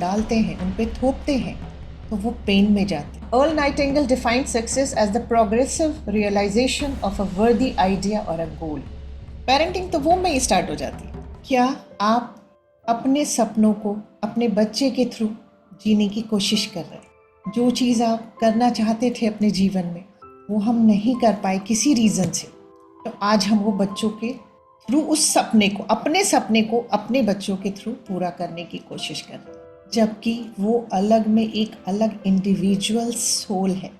डालते हैं, उन पे थोपते हैं, तो वो पेन में जाते हैं। Earl Nightingale defined success as the progressive realisation of a worthy idea और अ गोल। पेरेंटिंग तो वो में ही स्टार्ट हो जाती है। क्या आप अपने सपनों को अपने बच्चे के थ्रू जीने की कोशिश कर रहे हैं? जो चीज़ आप करना चाहते थे अपने जीवन में, वो हम नहीं कर पाए किसी रीज़न से, तो आज हम वो बच्चों के थ्रू उस सपने को, अपने सपने को अपने बच्चों के थ्रू पूरा करने की कोशिश कर रहे हैं। जबकि वो अलग में एक अलग इंडिविजुअल सोल है,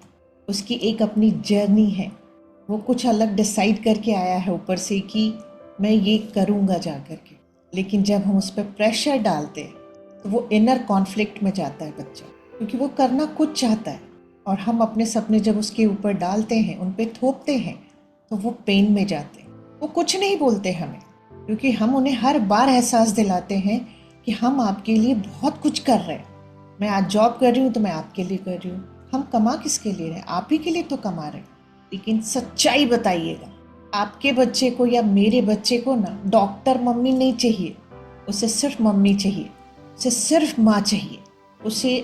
उसकी एक अपनी जर्नी है, वो कुछ अलग डिसाइड करके आया है ऊपर से कि मैं ये करूँगा जा कर के। लेकिन जब हम उस पर प्रेशर डालते हैं तो वो इनर कॉन्फ्लिक्ट में जाता है बच्चा, क्योंकि वो करना कुछ चाहता है और हम अपने सपने जब उसके ऊपर डालते हैं, उन पे थोपते हैं, तो वो पेन में जाते हैं। वो कुछ नहीं बोलते हमें, क्योंकि हम उन्हें हर बार एहसास दिलाते हैं कि हम आपके लिए बहुत कुछ कर रहे हैं। मैं आज जॉब कर रही हूँ तो मैं आपके लिए कर रही हूँ। हम कमा किसके लिए रहे हैं? आप ही के लिए तो कमा रहे हैं। लेकिन सच्चाई बताइएगा, आपके बच्चे को या मेरे बच्चे को ना डॉक्टर मम्मी नहीं चाहिए, उसे सिर्फ मम्मी चाहिए, उसे सिर्फ माँ चाहिए, उसे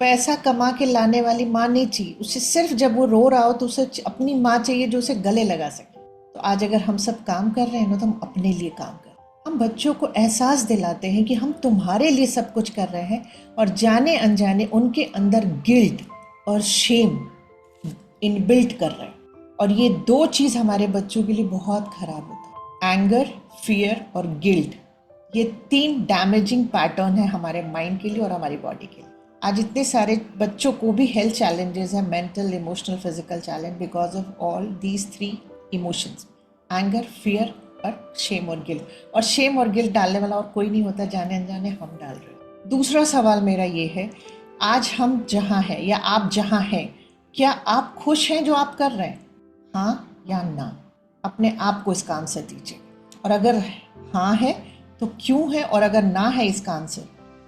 पैसा कमा के लाने वाली माँ नहीं चाहिए, उसे सिर्फ जब वो रो रहा हो तो उसे अपनी माँ चाहिए जो उसे गले लगा सके। तो आज अगर हम सब काम कर रहे हैं ना, तो हम अपने लिए काम कर रहे हैं। हम बच्चों को एहसास दिलाते हैं कि हम तुम्हारे लिए सब कुछ कर रहे हैं, और जाने अनजाने उनके अंदर गिल्ट और शेम इनबिल्ट कर रहे हैं। और ये दो चीज़ हमारे बच्चों के लिए बहुत खराब होता है। एंगर, फियर और गिल्ट, ये 3 डैमेजिंग पैटर्न है हमारे माइंड के लिए और हमारी बॉडी के लिए। आज इतने सारे बच्चों को भी हेल्थ चैलेंजेस हैं, mental, emotional, physical challenge, because of all these 3 emotions, anger, fear और शेम और गिल्ट। और शेम और गिल्ट डालने वाला और कोई नहीं होता, जाने अनजाने हम डाल रहे हैं। दूसरा सवाल मेरा ये है, आज हम जहाँ हैं या आप जहाँ हैं, क्या आप खुश हैं जो आप कर रहे हैं? हाँ या ना? अपने आप को इसका आंसर दीजिए। और अगर हाँ है तो क्यों है, और अगर ना है इसका आंसर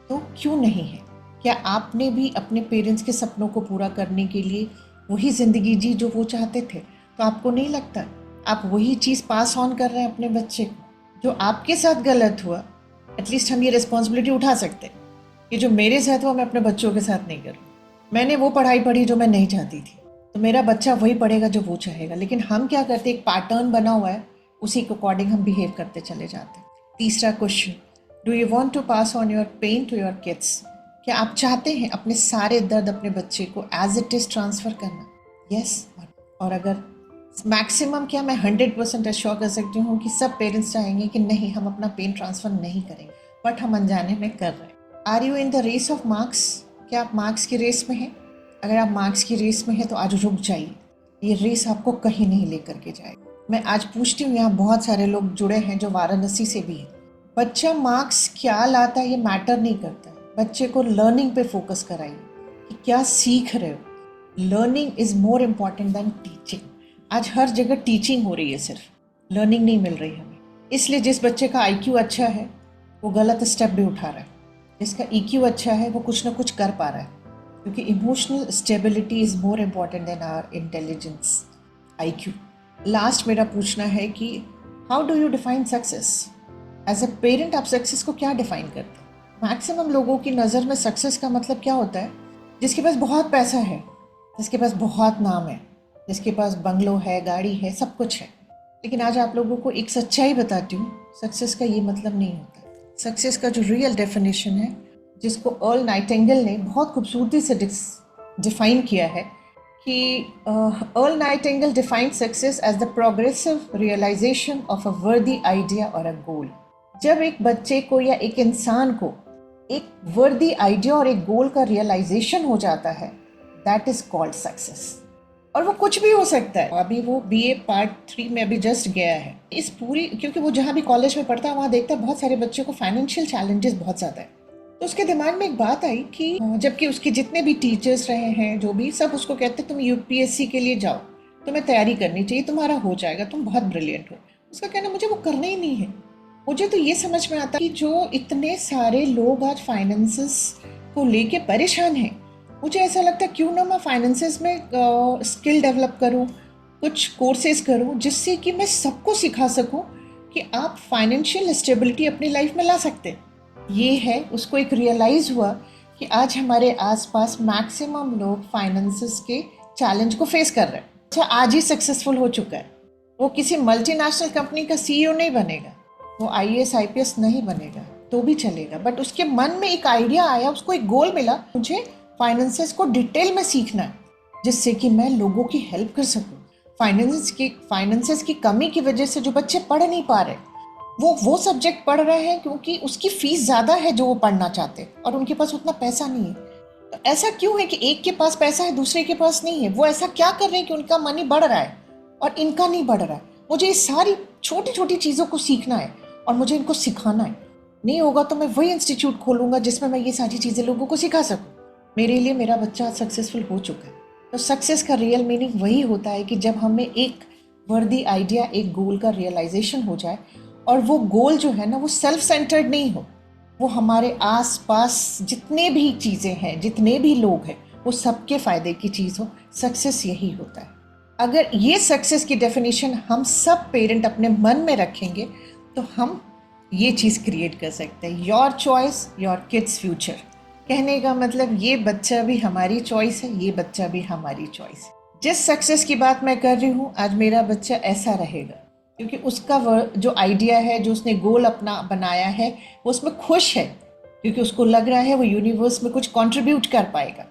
तो क्यों नहीं है? क्या आपने भी अपने पेरेंट्स के सपनों को पूरा करने के लिए वही ज़िंदगी जी जो वो चाहते थे? तो आपको नहीं लगता आप वही चीज़ पास ऑन कर रहे हैं अपने बच्चे को? जो आपके साथ गलत हुआ, एटलीस्ट हम ये रिस्पॉन्सिबिलिटी उठा सकते हैं कि जो मेरे साथ हुआ मैं अपने बच्चों के साथ नहीं करूँ। मैंने वो पढ़ाई पढ़ी जो मैं नहीं चाहती थी, तो मेरा बच्चा वही पढ़ेगा जो वो चाहेगा। लेकिन हम क्या करते, एक पैटर्न बना हुआ है, उसी के अकॉर्डिंग हम बिहेव करते चले जाते हैं। तीसरा question, do you want to pass on your pain to your kids? क्या आप चाहते हैं अपने सारे दर्द अपने बच्चे को एज इट इज़ ट्रांसफ़र करना? यस। और अगर मैक्सिमम, क्या मैं 100% एश्योर कर सकती हूँ कि सब पेरेंट्स चाहेंगे कि नहीं, हम अपना पेन ट्रांसफ़र नहीं करेंगे, बट हम अनजाने में कर रहे हैं। Are you in the race of marks? क्या आप मार्क्स की रेस में हैं? अगर आप मार्क्स की रेस में हैं तो आज रुक जाइए, ये रेस आपको कहीं नहीं लेकर के जाएगी। मैं आज पूछती हूँ, यहाँ बहुत सारे लोग जुड़े हैं जो वाराणसी से भी हैं। बच्चा मार्क्स क्या लाता है ये मैटर नहीं करता है, बच्चे को लर्निंग पे फोकस कराइए कि क्या सीख रहे हो। Learning is more important than teaching. आज हर जगह टीचिंग हो रही है, सिर्फ लर्निंग नहीं मिल रही हमें। इसलिए जिस बच्चे का IQ अच्छा है वो गलत स्टेप भी उठा रहा है, जिसका EQ अच्छा है वो कुछ ना कुछ कर पा रहा है, क्योंकि emotional stability is more important than our intelligence, IQ। Last मेरा पूछना है कि how do you define success? As a parent आप सक्सेस को क्या डिफाइन करते हैं? मैक्सिमम लोगों की नज़र में सक्सेस का मतलब क्या होता है? जिसके पास बहुत पैसा है, जिसके पास बहुत नाम है, जिसके पास बंगलो है, गाड़ी है, सब कुछ है। लेकिन आज आप लोगों को एक सच्चाई बताती हूँ, सक्सेस का ये मतलब नहीं होता। सक्सेस का जो रियल डेफिनेशन है, जिसको अर्ल नाइटिंगेल ने बहुत खूबसूरती से डिफाइन किया है, कि Earl Nightingale defined success as the progressive realisation of a worthy idea और अ गोल। जब एक बच्चे को या एक इंसान को एक वर्दी आइडिया और एक गोल का रियलाइजेशन हो जाता है, दैट इज कॉल्ड सक्सेस। और वो कुछ भी हो सकता है। अभी वो BA पार्ट 3 में अभी जस्ट गया है। इस पूरी, क्योंकि वो जहाँ भी कॉलेज में पढ़ता है वहाँ देखता है बहुत सारे बच्चों को फाइनेंशियल चैलेंजेस बहुत ज़्यादा है। तो उसके दिमाग में एक बात आई कि जबकि उसके जितने भी टीचर्स रहे हैं, जो भी, सब उसको कहते तुम UPSC के लिए जाओ, तुम्हें तैयारी करनी चाहिए, तुम्हारा हो जाएगा, तुम बहुत ब्रिलियंट हो। उसका कहना मुझे वो करना ही नहीं है। मुझे तो ये समझ में आता कि जो इतने सारे लोग आज फाइनेंसेस को लेके परेशान हैं, मुझे ऐसा लगता है क्यों ना मैं फाइनेंसेस में स्किल डेवलप करूं, कुछ कोर्सेज करूं, जिससे कि मैं सबको सिखा सकूं कि आप फाइनेंशियल स्टेबिलिटी अपनी लाइफ में ला सकते हैं। ये है, उसको एक रियलाइज़ हुआ कि आज हमारे आसपास मैक्सिमम लोग फाइनेंसेस के चैलेंज को फेस कर रहे हैं। अच्छा, आज ही सक्सेसफुल हो चुका है, वो किसी मल्टीनेशनल कंपनी का सीईओ नहीं बनेगा, वो आईएएस आईपीएस नहीं बनेगा तो भी चलेगा, बट उसके मन में एक आइडिया आया, उसको एक गोल मिला, मुझे फाइनेंसेस को डिटेल में सीखना है जिससे कि मैं लोगों की हेल्प कर सकूं। फाइनेंसेस की कमी की वजह से जो बच्चे पढ़ नहीं पा रहे, वो सब्जेक्ट पढ़ रहे हैं क्योंकि उसकी फीस ज़्यादा है जो वो पढ़ना चाहते हैं और उनके पास उतना पैसा नहीं है। तो ऐसा क्यों है कि एक के पास पैसा है दूसरे के पास नहीं है? वो ऐसा क्या कर रहे हैं कि उनका मनी बढ़ रहा है और इनका नहीं बढ़ रहा है? मुझे ये सारी छोटी छोटी चीज़ों को सीखना है और मुझे इनको सिखाना है। नहीं होगा तो मैं वही इंस्टीट्यूट खोलूंगा जिसमें मैं ये सारी चीज़ें लोगों को सिखा सकूँ। मेरे लिए मेरा बच्चा सक्सेसफुल हो चुका है। तो सक्सेस का रियल मीनिंग वही होता है कि जब हमें एक वर्दी आइडिया, एक गोल का रियलाइजेशन हो जाए और वो गोल जो है ना वो सेल्फ सेंटर्ड नहीं हो, वो हमारे आस पास जितने भी चीज़ें हैं, जितने भी लोग हैं, वो सबके फ़ायदे की चीज़ हो। सक्सेस यही होता है। अगर ये सक्सेस की डेफिनेशन हम सब पेरेंट अपने मन में रखेंगे तो हम ये चीज़ क्रिएट कर सकते हैं। Your choice your kids future. कहने का मतलब ये बच्चा भी हमारी चॉइस है, ये बच्चा भी हमारी चॉइस है। जिस सक्सेस की बात मैं कर रही हूँ, आज मेरा बच्चा ऐसा रहेगा क्योंकि उसका जो आइडिया है, जो उसने गोल अपना बनाया है, वो उसमें खुश है क्योंकि उसको लग रहा है वो यूनिवर्स में कुछ कंट्रीब्यूट कर पाएगा।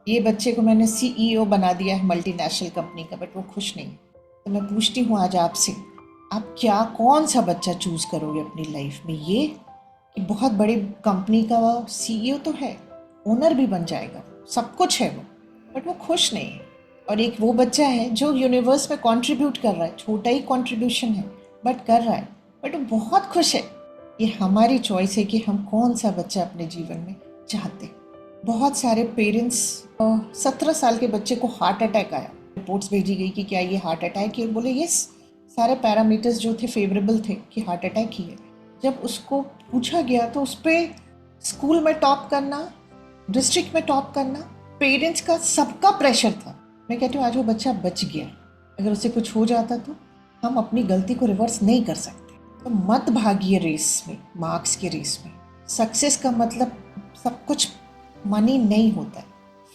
ये बच्चे को मैंने सीईओ बना दिया है मल्टीनेशनल कंपनी का, बट वो खुश नहीं है। तो मैं पूछती हूँ आज आपसे, आप क्या, कौन सा बच्चा चूज़ करोगे अपनी लाइफ में? ये कि बहुत बड़ी कंपनी का सीईओ तो है, ओनर भी बन जाएगा, सब कुछ है वो, बट वो खुश नहीं है। और एक वो बच्चा है जो यूनिवर्स में कंट्रीब्यूट कर रहा है, छोटा ही कंट्रीब्यूशन है बट कर रहा है, बट वो बहुत खुश है। ये हमारी चॉइस है कि हम कौन सा बच्चा अपने जीवन में चाहते हैं। बहुत सारे पेरेंट्स, 17 साल के बच्चे को हार्ट अटैक आया, रिपोर्ट्स भेजी गई कि क्या ये हार्ट अटैक है, बोले यस, सारे पैरामीटर्स जो थे फेवरेबल थे कि हार्ट अटैक ही है। जब उसको पूछा गया तो उस पर स्कूल में टॉप करना, डिस्ट्रिक्ट में टॉप करना, पेरेंट्स का सबका प्रेशर था। मैं कहती हूँ आज वो बच्चा बच गया। अगर उसे कुछ हो जाता तो हम अपनी गलती को रिवर्स नहीं कर सकते। तो मत भागिए रेस में, मार्क्स की रेस में। सक्सेस का मतलब सब कुछ मनी नहीं होता है,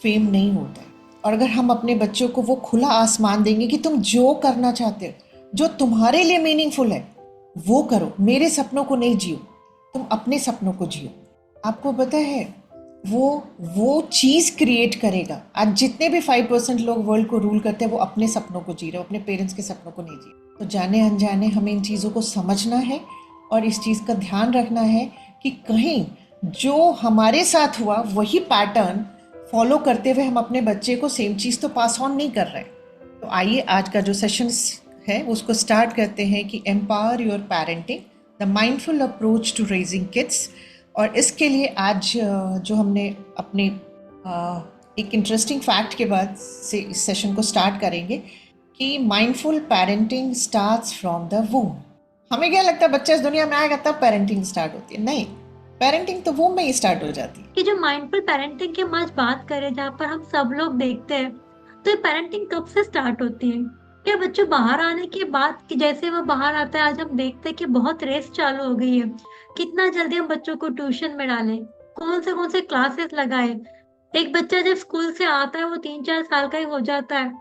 फेम नहीं होता है। और अगर हम अपने बच्चों को वो खुला आसमान देंगे कि तुम जो करना चाहते हो, जो तुम्हारे लिए मीनिंगफुल है वो करो, मेरे सपनों को नहीं जियो, तुम अपने सपनों को जियो। आपको पता है वो चीज़ क्रिएट करेगा। आज जितने भी 5% लोग वर्ल्ड को रूल करते हैं वो अपने सपनों को जी रहे, अपने पेरेंट्स के सपनों को नहीं जी रहे। तो जाने अनजाने हमें इन चीज़ों को समझना है और इस चीज़ का ध्यान रखना है कि कहीं जो हमारे साथ हुआ वही पैटर्न फॉलो करते हुए हम अपने बच्चे को सेम चीज़ तो पास ऑन नहीं कर रहे। तो आइए आज का जो सेशन है उसको स्टार्ट करते हैं कि empower your parenting, the mindful approach to raising kids. और इसके लिए आज जो हमने अपने एक इंटरेस्टिंग फैक्ट के बाद से इस सेशन को स्टार्ट करेंगे कि mindful parenting starts from the वूम। हमें क्या लगता है बच्चा इस दुनिया में आएगा तब पेरेंटिंग स्टार्ट होती है? नहीं, पेरेंटिंग तो वूम में ही स्टार्ट हो जाती है। कि जो माइंडफुल पेरेंटिंग की हम आज बात करें, जहाँ पर हम सब लोग देखते हैं, तो ये पेरेंटिंग कब से स्टार्ट होती है? क्या बच्चों बाहर आने के बाद, कि जैसे वो बाहर आता है, आज हम देखते हैं कि बहुत रेस चालू हो गई है। कितना जल्दी हम बच्चों को ट्यूशन में डालें, कौन से क्लासेस लगाए। एक बच्चा जब स्कूल से आता है वो 3-4 साल का ही हो जाता है,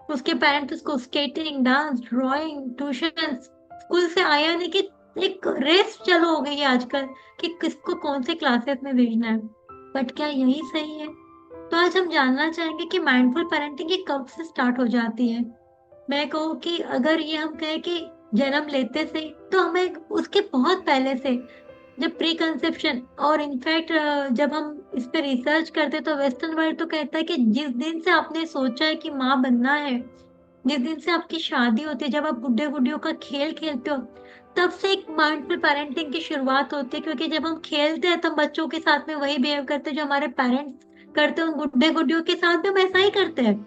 उसके पेरेंट्स उसको skating, dance, drawing, tuition, school से आया नहीं कि एक रेस चालू हो गई है आजकल कि किसको कौन से क्लासेस में भेजना है। बट क्या यही सही है? तो आज हम जानना चाहेंगे कि माइंडफुल पेरेंटिंग ये कब से स्टार्ट हो जाती है। मैं कहूँ कि अगर ये हम कहें कि जन्म लेते से, तो हमें उसके बहुत पहले से, जब प्री कंसेप्शन, और इनफैक्ट जब हम इस पे रिसर्च करते तो वेस्टर्न वर्ल्ड तो कहता है कि जिस दिन से आपने सोचा है कि माँ बनना है, जिस दिन से आपकी शादी होती है, जब आप गुड्डे गुड्डियों का खेल खेलते हो, तब से एक माइंडफुल पेरेंटिंग की शुरुआत होती है। क्योंकि जब हम खेलते हैं तब बच्चों के साथ में वही बिहेव करते हैं जो हमारे पेरेंट्स करते हैं, उन गुड्डे गुड्डियों के साथ भी हम ऐसा ही करते हैं।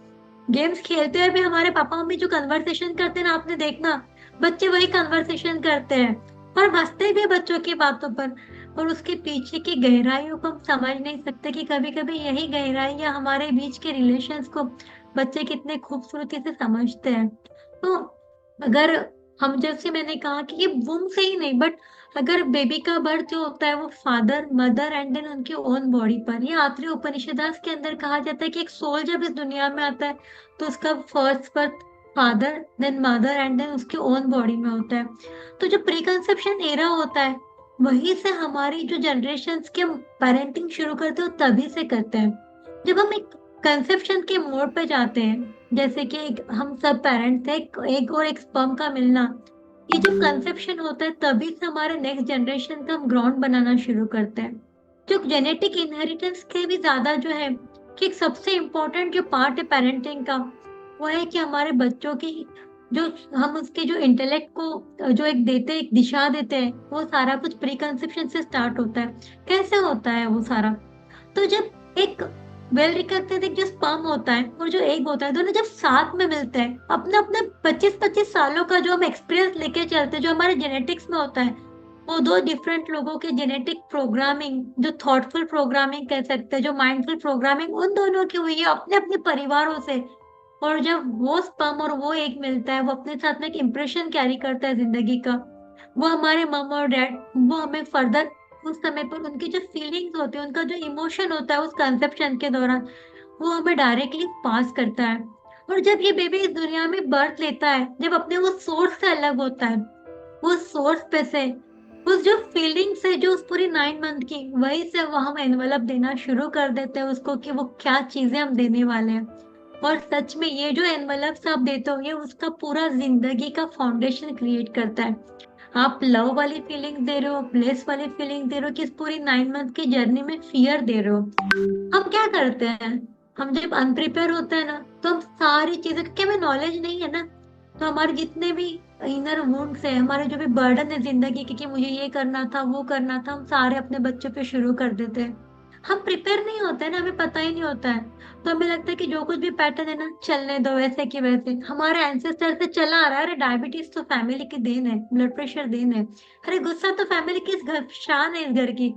गेम्स खेलते हुए भी हमारे पापा मम्मी जो कन्वर्सेशन करते हैं ना, आपने देखना, बच्चे वही कन्वर्सेशन करते हैं और हंसते भी हैं बच्चों की बातों पर। और उसके पीछे की गहराइयों को हम समझ नहीं सकते कि कभी कभी यही गहराइयां हमारे बीच के रिलेशंस को बच्चे कितने खूबसूरती से समझते हैं। तो अगर हम, जैसे मैंने कहा कि ये वुम से ही नहीं, बट अगर बेबी का बर्थ जो होता है वो फादर मदर एंड देन उनके ओन बॉडी पर, ये आत्रेय उपनिषदास के अंदर कहा जाता है कि एक सोल जब इस दुनिया में आता है तो उसका first birth father then mother and then उसके ओन बॉडी में होता है। तो जो प्री कंसेप्शन एरा होता है वहीं से हमारी जो जनरेशन के हम पेरेंटिंग शुरू करते हैं वो तभी से करते हैं। जब हम एक कंसेप्शन के मोड पे जाते हैं, जैसे कि हम सब पेरेंट्स थे, एक और एक स्पर्म का मिलना, ये जब कंसेप्शन होता है तभी से हमारे नेक्स्ट जनरेशन का हम ग्राउंड बनाना शुरू करते हैं। जो जेनेटिक इनहेरिटेंस के भी ज्यादा जो है कि एक सबसे इम्पोर्टेंट जो पार्ट है पेरेंटिंग का, वो है कि हमारे बच्चों की जो हम उसके जो इंटेलेक्ट को जो एक देते हैं, एक दिशा देते हैं, वो सारा कुछ प्री कंसेप्शन से स्टार्ट होता है। कैसे होता है वो सारा? तो जब एक वेल रिकग्नाइज्ड जो स्पर्म होता है और जो एग होता है, दोनों जब साथ में मिलते हैं, अपने अपने 25-25 सालों का जो हम एक्सपीरियंस लेके चलते हैं, जो हमारे जेनेटिक्स में होता है, वो दो डिफरेंट लोगों के जेनेटिक प्रोग्रामिंग, जो थॉटफुल प्रोग्रामिंग कह सकते हैं, जो माइंडफुल प्रोग्रामिंग, उन दोनों की हुई है अपने अपने परिवारों से। और जब वो स्पर्म और वो एग मिलता है, वो अपने साथ में एक इम्प्रेशन कैरी करता है जिंदगी का। वो हमारे मम और डैड, वो हमें फर्दर उस समय पर उनकी जो फीलिंग्स होते हैं, उनका जो इमोशन होता है उस कंसेप्शन के दौरान, वो हमें डायरेक्टली पास करता है। और जब ये बेबी इस दुनिया में बर्थ लेता है, जब अपने वो सोर्स से अलग होता है, वो सोर्स पे से उस जो फीलिंग्स है जो उस पूरी 9 मंथ की, वही से वो हम एनवलप देना शुरू कर देते हैं उसको कि वो क्या चीजें हम देने वाले हैं। और सच में ये जो एनवलप्स आप देते हो, ये उसका पूरा जिंदगी का फाउंडेशन क्रिएट करता है। आप लव वाली फीलिंग दे रहे हो, ब्लेस वाली फीलिंग दे रहे हो, कि इस पूरी 9 मंथ की जर्नी में फियर दे रहे हो। हम क्या करते हैं, हम जब अनप्रिपेयर होते हैं ना, तो हम सारी चीजें, क्योंकि हमें नॉलेज नहीं है ना, तो हमारे जितने भी इनर वुंड्स है, हमारे जो भी बर्डन है जिंदगी के कि मुझे ये करना था वो करना था, हम सारे अपने बच्चों पे शुरू कर देते हैं। हम प्रिपेयर नहीं होते हैं ना, हमें पता ही नहीं होता है। तो हमें लगता है कि जो कुछ भी पैटर्न है ना, चलने दो वैसे कि वैसे, हमारे एंसेस्टर से चला आ रहा है। अरे डायबिटीज तो फैमिली की देन है, ब्लड प्रेशर देन है, अरे गुस्सा तो फैमिली की इस घर शान है इस घर की।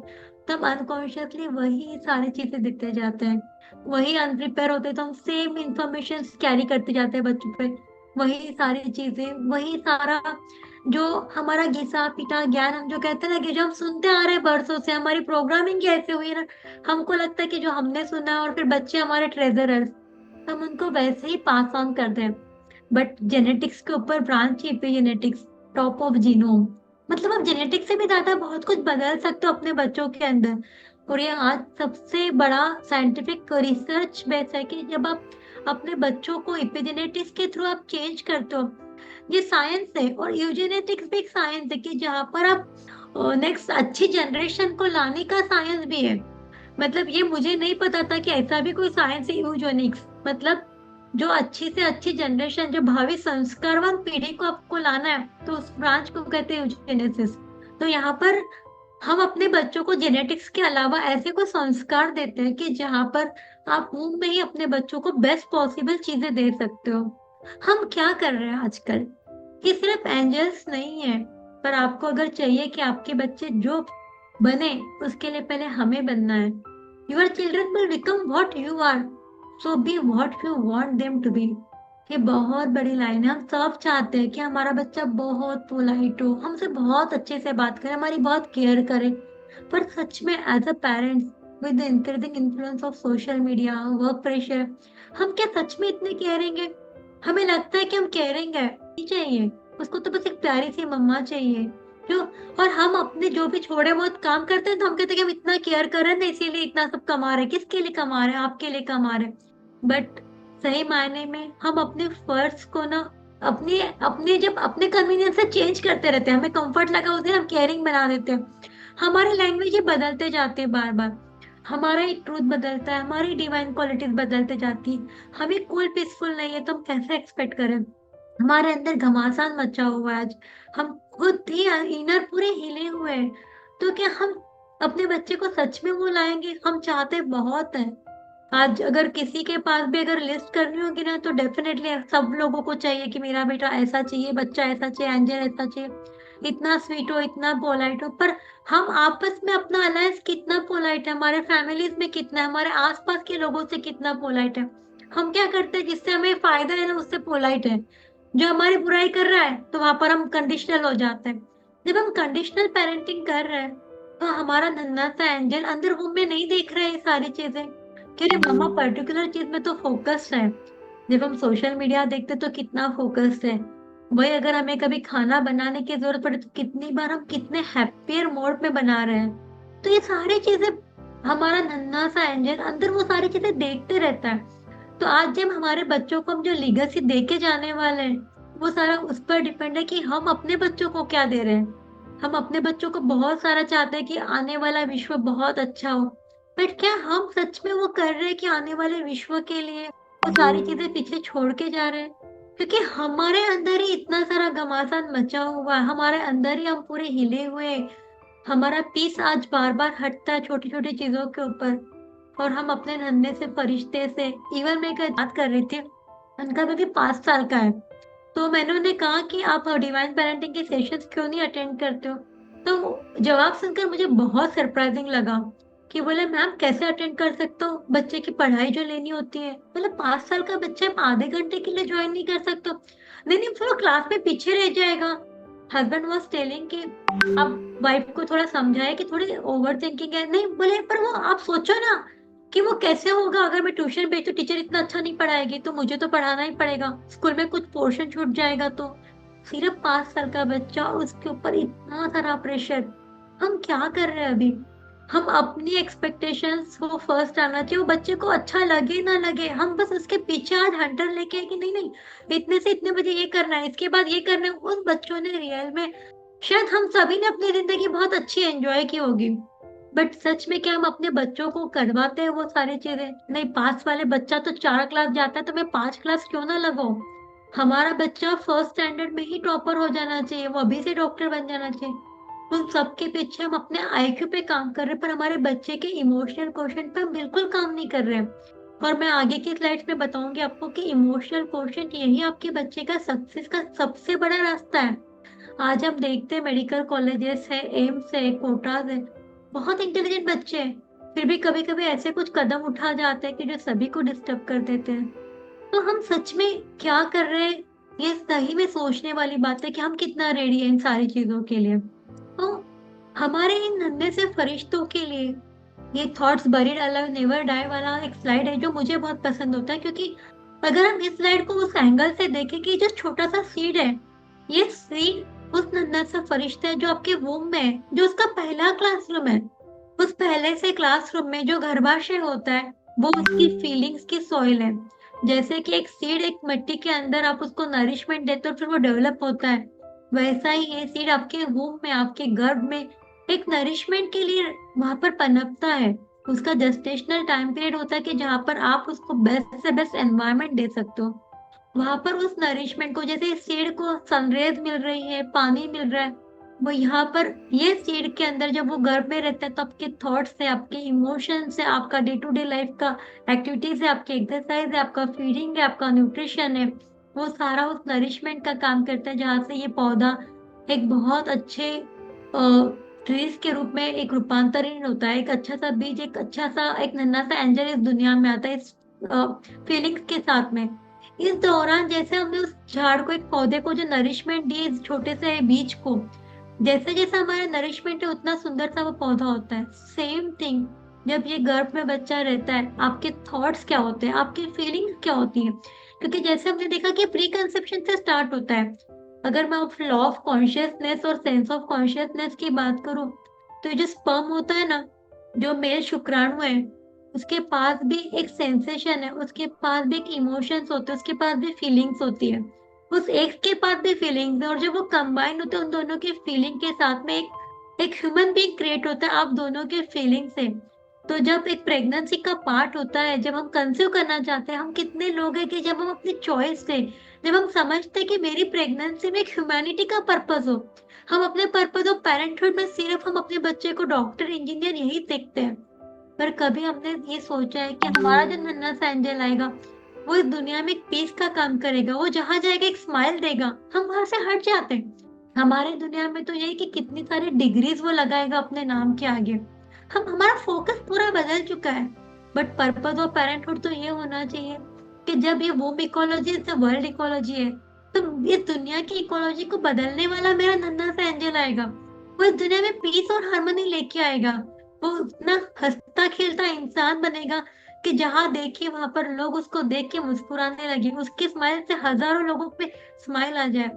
तब अनकॉन्शियसली वही सारी चीजें दिखते जाते हैं। वही अनप्रिपेयर होते हैं, तो हम सेम इंफॉर्मेशन कैरी करते जाते हैं बच्चों पे। वही सारी चीजें, वही सारा जो हमारा घिसा पिटा ज्ञान, हम जो कहते हैं ना कि जो हम सुनते आ रहे हैं बरसों से, हमारी प्रोग्रामिंग ही ऐसे हुई है ना, हमको लगता है कि जो हमने सुना है और फिर बच्चे हमारे ट्रेजरर्स, हम उनको वैसे ही पास ऑन कर दें। बट जेनेटिक्स के ऊपर ब्रांच है जेनेटिक्स, टॉप ऑफ जीनोम। मतलब आप जेनेटिक्स से भी ज्यादा बहुत कुछ बदल सकते हो अपने बच्चों के अंदर। और ये आज सबसे बड़ा साइंटिफिक रिसर्च बेस है कि जब आप अपने बच्चों को इपिजेनेटिक्स के थ्रू आप चेंज करते हो, ये साइंस है। और यूजेनेटिक्स भी एक साइंस है कि जहाँ पर आप नेक्स्ट अच्छी जनरेशन को लाने का साइंस भी है। मतलब ये मुझे नहीं पता था कि ऐसा भी कोई साइंस है यूजेनिक्स। मतलब जो अच्छी से अच्छी जनरेशन, जो भावी संस्कारवान पीढ़ी को आपको लाना है, तो उस ब्रांच को कहते हैं यूजेनेसिस। तो यहाँ पर हम अपने बच्चों को जेनेटिक्स के अलावा ऐसे कोई संस्कार देते हैं कि जहाँ पर आप वomb में ही अपने बच्चों को बेस्ट पॉसिबल चीजें दे सकते हो। हम क्या कर रहे हैं आजकल, ये सिर्फ एंजल्स नहीं है, पर आपको अगर चाहिए कि आपके बच्चे जो बने, उसके लिए पहले हमें बनना है। Your children will become what you are, so be what you want them to be. ये बहुत बड़ी लाइन है। हम सब चाहते हैं कि हमारा बच्चा बहुत पोलाइट हो, हमसे बहुत अच्छे से बात करे, हमारी बहुत केयर करे। पर सच में as a parents, with the increasing influence of social media, work pressure, हम क्या सच में इतने केयरिंग है? हमें लगता है कि हम केयरिंग है, नहीं चाहिए। उसको तो बस एक प्यारी सी मम्मा चाहिए जो। और हम अपने जो भी थोड़े बहुत काम करते हैं तो हम कहते हैं कि हम इतना केयर कर रहे हैं ना, इसीलिए इतना सब कमा रहे हैं। किसके लिए कमा रहे हैं? आपके लिए कमा रहे हैं। बट सही मायने में हम अपने फर्ज को ना, अपने अपने जब अपने कन्वीनियंस से चेंज करते रहते हैं, हमें कंफर्ट लगा उस दिन हम केयरिंग बना देते हैं। हमारे लैंग्वेज बदलते जाते हैं बार बार, हमारा एक ट्रूथ बदलता है, हमारी डिवाइन क्वालिटीज बदलते जाती है। हम ही कूल पीसफुल नहीं है तो हम कैसे एक्सपेक्ट करें? हमारे अंदर घमासान मचा हुआ है आज, हम खुद ही इनर पूरे हिले हुए हैं। तो क्या हम अपने बच्चे को सच में वो लाएंगे? हम चाहते बहुत हैं। आज अगर किसी के पास भी अगर लिस्ट करनी होगी ना, तो डेफिनेटली सब लोगों को चाहिए कि मेरा बेटा ऐसा चाहिए, बच्चा ऐसा चाहिए, एंजल ऐसा चाहिए, इतना स्वीट हो, इतना पोलाइट हो। पर हम आपस में अपना अलायंस कितना पोलाइट है, हमारे फैमिलीज में कितना है, हमारे आसपास के लोगों से कितना पोलाइट है? हम क्या करते हैं जिससे हमें फायदा है ना, उससे पोलाइट है। जो हमारी बुराई कर रहा है तो वहां पर हम कंडीशनल हो जाते हैं। जब हम कंडीशनल पेरेंटिंग कर रहे हैं तो हमारा नन्हा सा एंजल अंदर रूम में नहीं देख रहे हैं ये सारी चीजें कि अरे मम्मा पर्टिकुलर चीज में तो फोकस्ड है। जब हम सोशल मीडिया देखते तो कितना फोकस्ड है, वही अगर हमें कभी खाना बनाने की जरूरत पड़े तो कितनी बार हम कितने हैप्पियर मोड में बना रहे हैं। तो ये सारी चीजें हमारा नन्हा सा एंजल अंदर वो सारी चीजें देखते रहता है। तो आज जब हमारे बच्चों को हम जो लीगेसी दे के जाने वाले हैं वो सारा उस पर डिपेंड है कि हम अपने बच्चों को क्या दे रहे हैं। हम अपने बच्चों को बहुत सारा चाहते हैं कि आने वाला विश्व बहुत अच्छा हो, बट क्या हम सच में वो कर रहे हैं कि आने वाले विश्व के लिए वो सारी चीजें पीछे छोड़ के जा रहे हैं? क्योंकि हमारे अंदर ही इतना सारा घमासान मचा हुआ है, हमारे अंदर ही हम पूरे हिले हुए हैं। हमारा पीस आज बार बार हटता है छोटी छोटी चीजों के ऊपर, और हम अपने नन्हे से फरिश्ते से, इवन मैं एक बात कर रही थी, उनका बेबी 5 साल का है, तो मैंने उन्हें कहा कि आप डिवाइन पेरेंटिंग के सेशंस क्यों नहीं अटेंड करते हो। तो जवाब सुनकर मुझे बहुत सरप्राइजिंग लगा कि बोले मैम कैसे अटेंड कर सकते हो, बच्चे की पढ़ाई जो लेनी होती है। बोले 5 साल का बच्चा आप आधे घंटे के लिए ज्वाइन नहीं कर सकते हो? नहीं नहीं फिर वो क्लास में पीछे रह जाएगा। हस्बैंड वॉज टेलिंग कि आप वाइफ को थोड़ा समझाए कि थोड़ी ओवर थिंकिंग है। नहीं बोले पर वो आप सोचो ना कि वो कैसे होगा, अगर मैं ट्यूशन भेजूं टीचर इतना अच्छा नहीं पढ़ाएगी तो मुझे तो पढ़ाना ही पड़ेगा, स्कूल में कुछ पोर्शन छूट जाएगा तो। सिर्फ 5 साल का बच्चा, उसके ऊपर इतना सारा प्रेशर। हम क्या कर रहे हैं अभी? हम अपनी एक्सपेक्टेशंस को फर्स्ट आना चाहिए, वो बच्चे को अच्छा लगे ना लगे, हम बस उसके पीछे आज हंटर लेके हैं कि नहीं नहीं इतने से इतने बजे ये करना है, इसके बाद ये करना है। उन बच्चों ने रियल में, शायद हम सभी ने अपनी जिंदगी बहुत अच्छी एंजॉय की होगी, बट सच में क्या हम अपने बच्चों को करवाते हैं वो सारी चीजें? नहीं, पास वाले बच्चा तो 4 क्लास जाता है तो मैं 5 क्लास क्यों ना लगाऊं? हमारा बच्चा फर्स्ट स्टैंडर्ड में ही टॉपर हो जाना चाहिए, वो अभी से डॉक्टर बन जाना चाहिए। उन सबके पीछे हम अपने आईक्यू पे काम कर रहे हैं, पर हमारे बच्चे के इमोशनल क्वेश्चन पे हम बिल्कुल काम नहीं कर रहे हैं। और मैं आगे की स्लाइड्स में बताऊंगी आपको कि इमोशनल क्वेश्चन यही आपके बच्चे का सक्सेस का सबसे बड़ा रास्ता है। आज हम देखते हैं मेडिकल कॉलेजेस है, एम्स है, कोटाज है, बहुत इंटेलिजेंट बच्चे हैं, फिर भी कभी कभी ऐसे कुछ कदम उठा जाते हैं कि जो सभी को डिस्टर्ब कर देते हैं। तो हम सच में क्या कर रहे हैं? ये सही में सोचने वाली बात है कि हम कितना रेडी हैं इन सारी चीजों के लिए। तो हमारे इन नन्हे से फरिश्तों के लिए ये thoughts buried alive never die वाला एक स्लाइड है जो मुझे बहुत पसंद होता है, क्योंकि अगर हम इस स्लाइड को उस एंगल से देखें कि जो छोटा सा सीड है, ये सीड उस नन्हा सा फरिश्ता है जो आपके वूम में है, जो उसका पहला क्लासरूम है। उस पहले से क्लासरूम में जो गर्भाशय होता है वो उसकी फीलिंग्स की सॉइल है। जैसे कि एक सीड एक मिट्टी के अंदर आप उसको नरिशमेंट देते हो फिर वो डेवलप होता है, वैसा ही ये सीड आपके वूम में, आपके गर्भ में एक नरिशमेंट के लिए वहां पर पनपता है। उसका जेस्टेशनल टाइम पीरियड होता है कि जहाँ पर आप उसको बेस्ट से बेस्ट एनवायरनमेंट दे सकते हो। वहां पर उस नरिशमेंट को, जैसे सीड को सनरेज मिल रही है, पानी मिल रहा है, वो यहाँ पर ये सीड के अंदर जब वो गर्भ में रहता है तो आपके थॉट्स है, आपके इमोशंस है, आपका डे टू डे लाइफ का एक्टिविटीज है, आपकी एक्सरसाइज है, आपका फीडिंग है, आपका न्यूट्रिशन है, वो सारा उस नरिशमेंट का काम करता है, जहाँ से ये पौधा एक बहुत अच्छे ट्रीज के रूप में एक रूपांतरण होता है। एक अच्छा सा बीज, एक अच्छा सा एक नन्हा सा एंजल इस दुनिया में आता है इस फीलिंग्स के साथ में। इस दौरान जैसे हमने उस झाड़ को, एक पौधे को जो नरिशमेंट दी इस छोटे से बीज को, जैसे जैसे हमारा नरिशमेंट है उतना सुंदर सा वो पौधा होता है। सेम थिंग जब ये गर्भ में बच्चा रहता है, आपके थॉट्स क्या होते हैं, आपकी फीलिंग्स क्या होती है? क्योंकि जैसे हमने देखा कि प्री कंसेप्शन से स्टार्ट होता है। अगर मैं लॉ ऑफ कॉन्शियसनेस और सेंस ऑफ कॉन्शियसनेस की बात करूं तो ये जो स्पर्म होता है ना, जो मेल शुक्राणु है, उसके पास भी एक सेंसेशन है, उसके पास भी एक इमोशंस होते हैं, उसके पास भी फीलिंग्स होती है, उस एक के पास भी फीलिंग्स है, और जब वो कंबाइन होते हैं उन दोनों की फीलिंग के साथ में एक ह्यूमन बीइंग क्रिएट होता है आप दोनों के फीलिंग से। तो जब एक प्रेगनेंसी का पार्ट होता है, जब हम कंसीव करना चाहते हैं, हम कितने लोग हैं कि जब हम अपनी चॉइस से, जब हम समझते हैं कि मेरी प्रेगनेंसी में एक ह्यूमैनिटी का पर्पस हो, हम अपने पर्पस ऑफ पेरेंटहुड में सिर्फ हम अपने बच्चे को डॉक्टर इंजीनियर यही देखते हैं। पर कभी हमने ये सोचा है कि हमारा जो नन्हा सा एंजल आएगा वो इस दुनिया में एक पीस का काम करेगा, वो जहां जाएगा एक स्माइल देगा, हम वहां से हट जाते हैं। हमारे दुनिया में तो यही कि कितनी सारी डिग्रीज वो लगाएगा अपने नाम के आगे। हम, हमारा फोकस पूरा बदल चुका है। बट पर्पस ऑफ पेरेंटहुड तो ये होना चाहिए कि जब ये वोम इकोलॉजी से वर्ल्ड इकोलॉजी है, तो इस दुनिया की इकोलॉजी को बदलने वाला मेरा नन्हा सा एंजल आएगा। वो इस दुनिया में पीस और हार्मनी लेके आएगा। वो इतना हंसता खेलता इंसान बनेगा कि जहां देखे वहां पर लोग उसको देख के मुस्कुराने लगे, उसकी स्माइल से हजारों लोगों पे स्माइल आ जाए।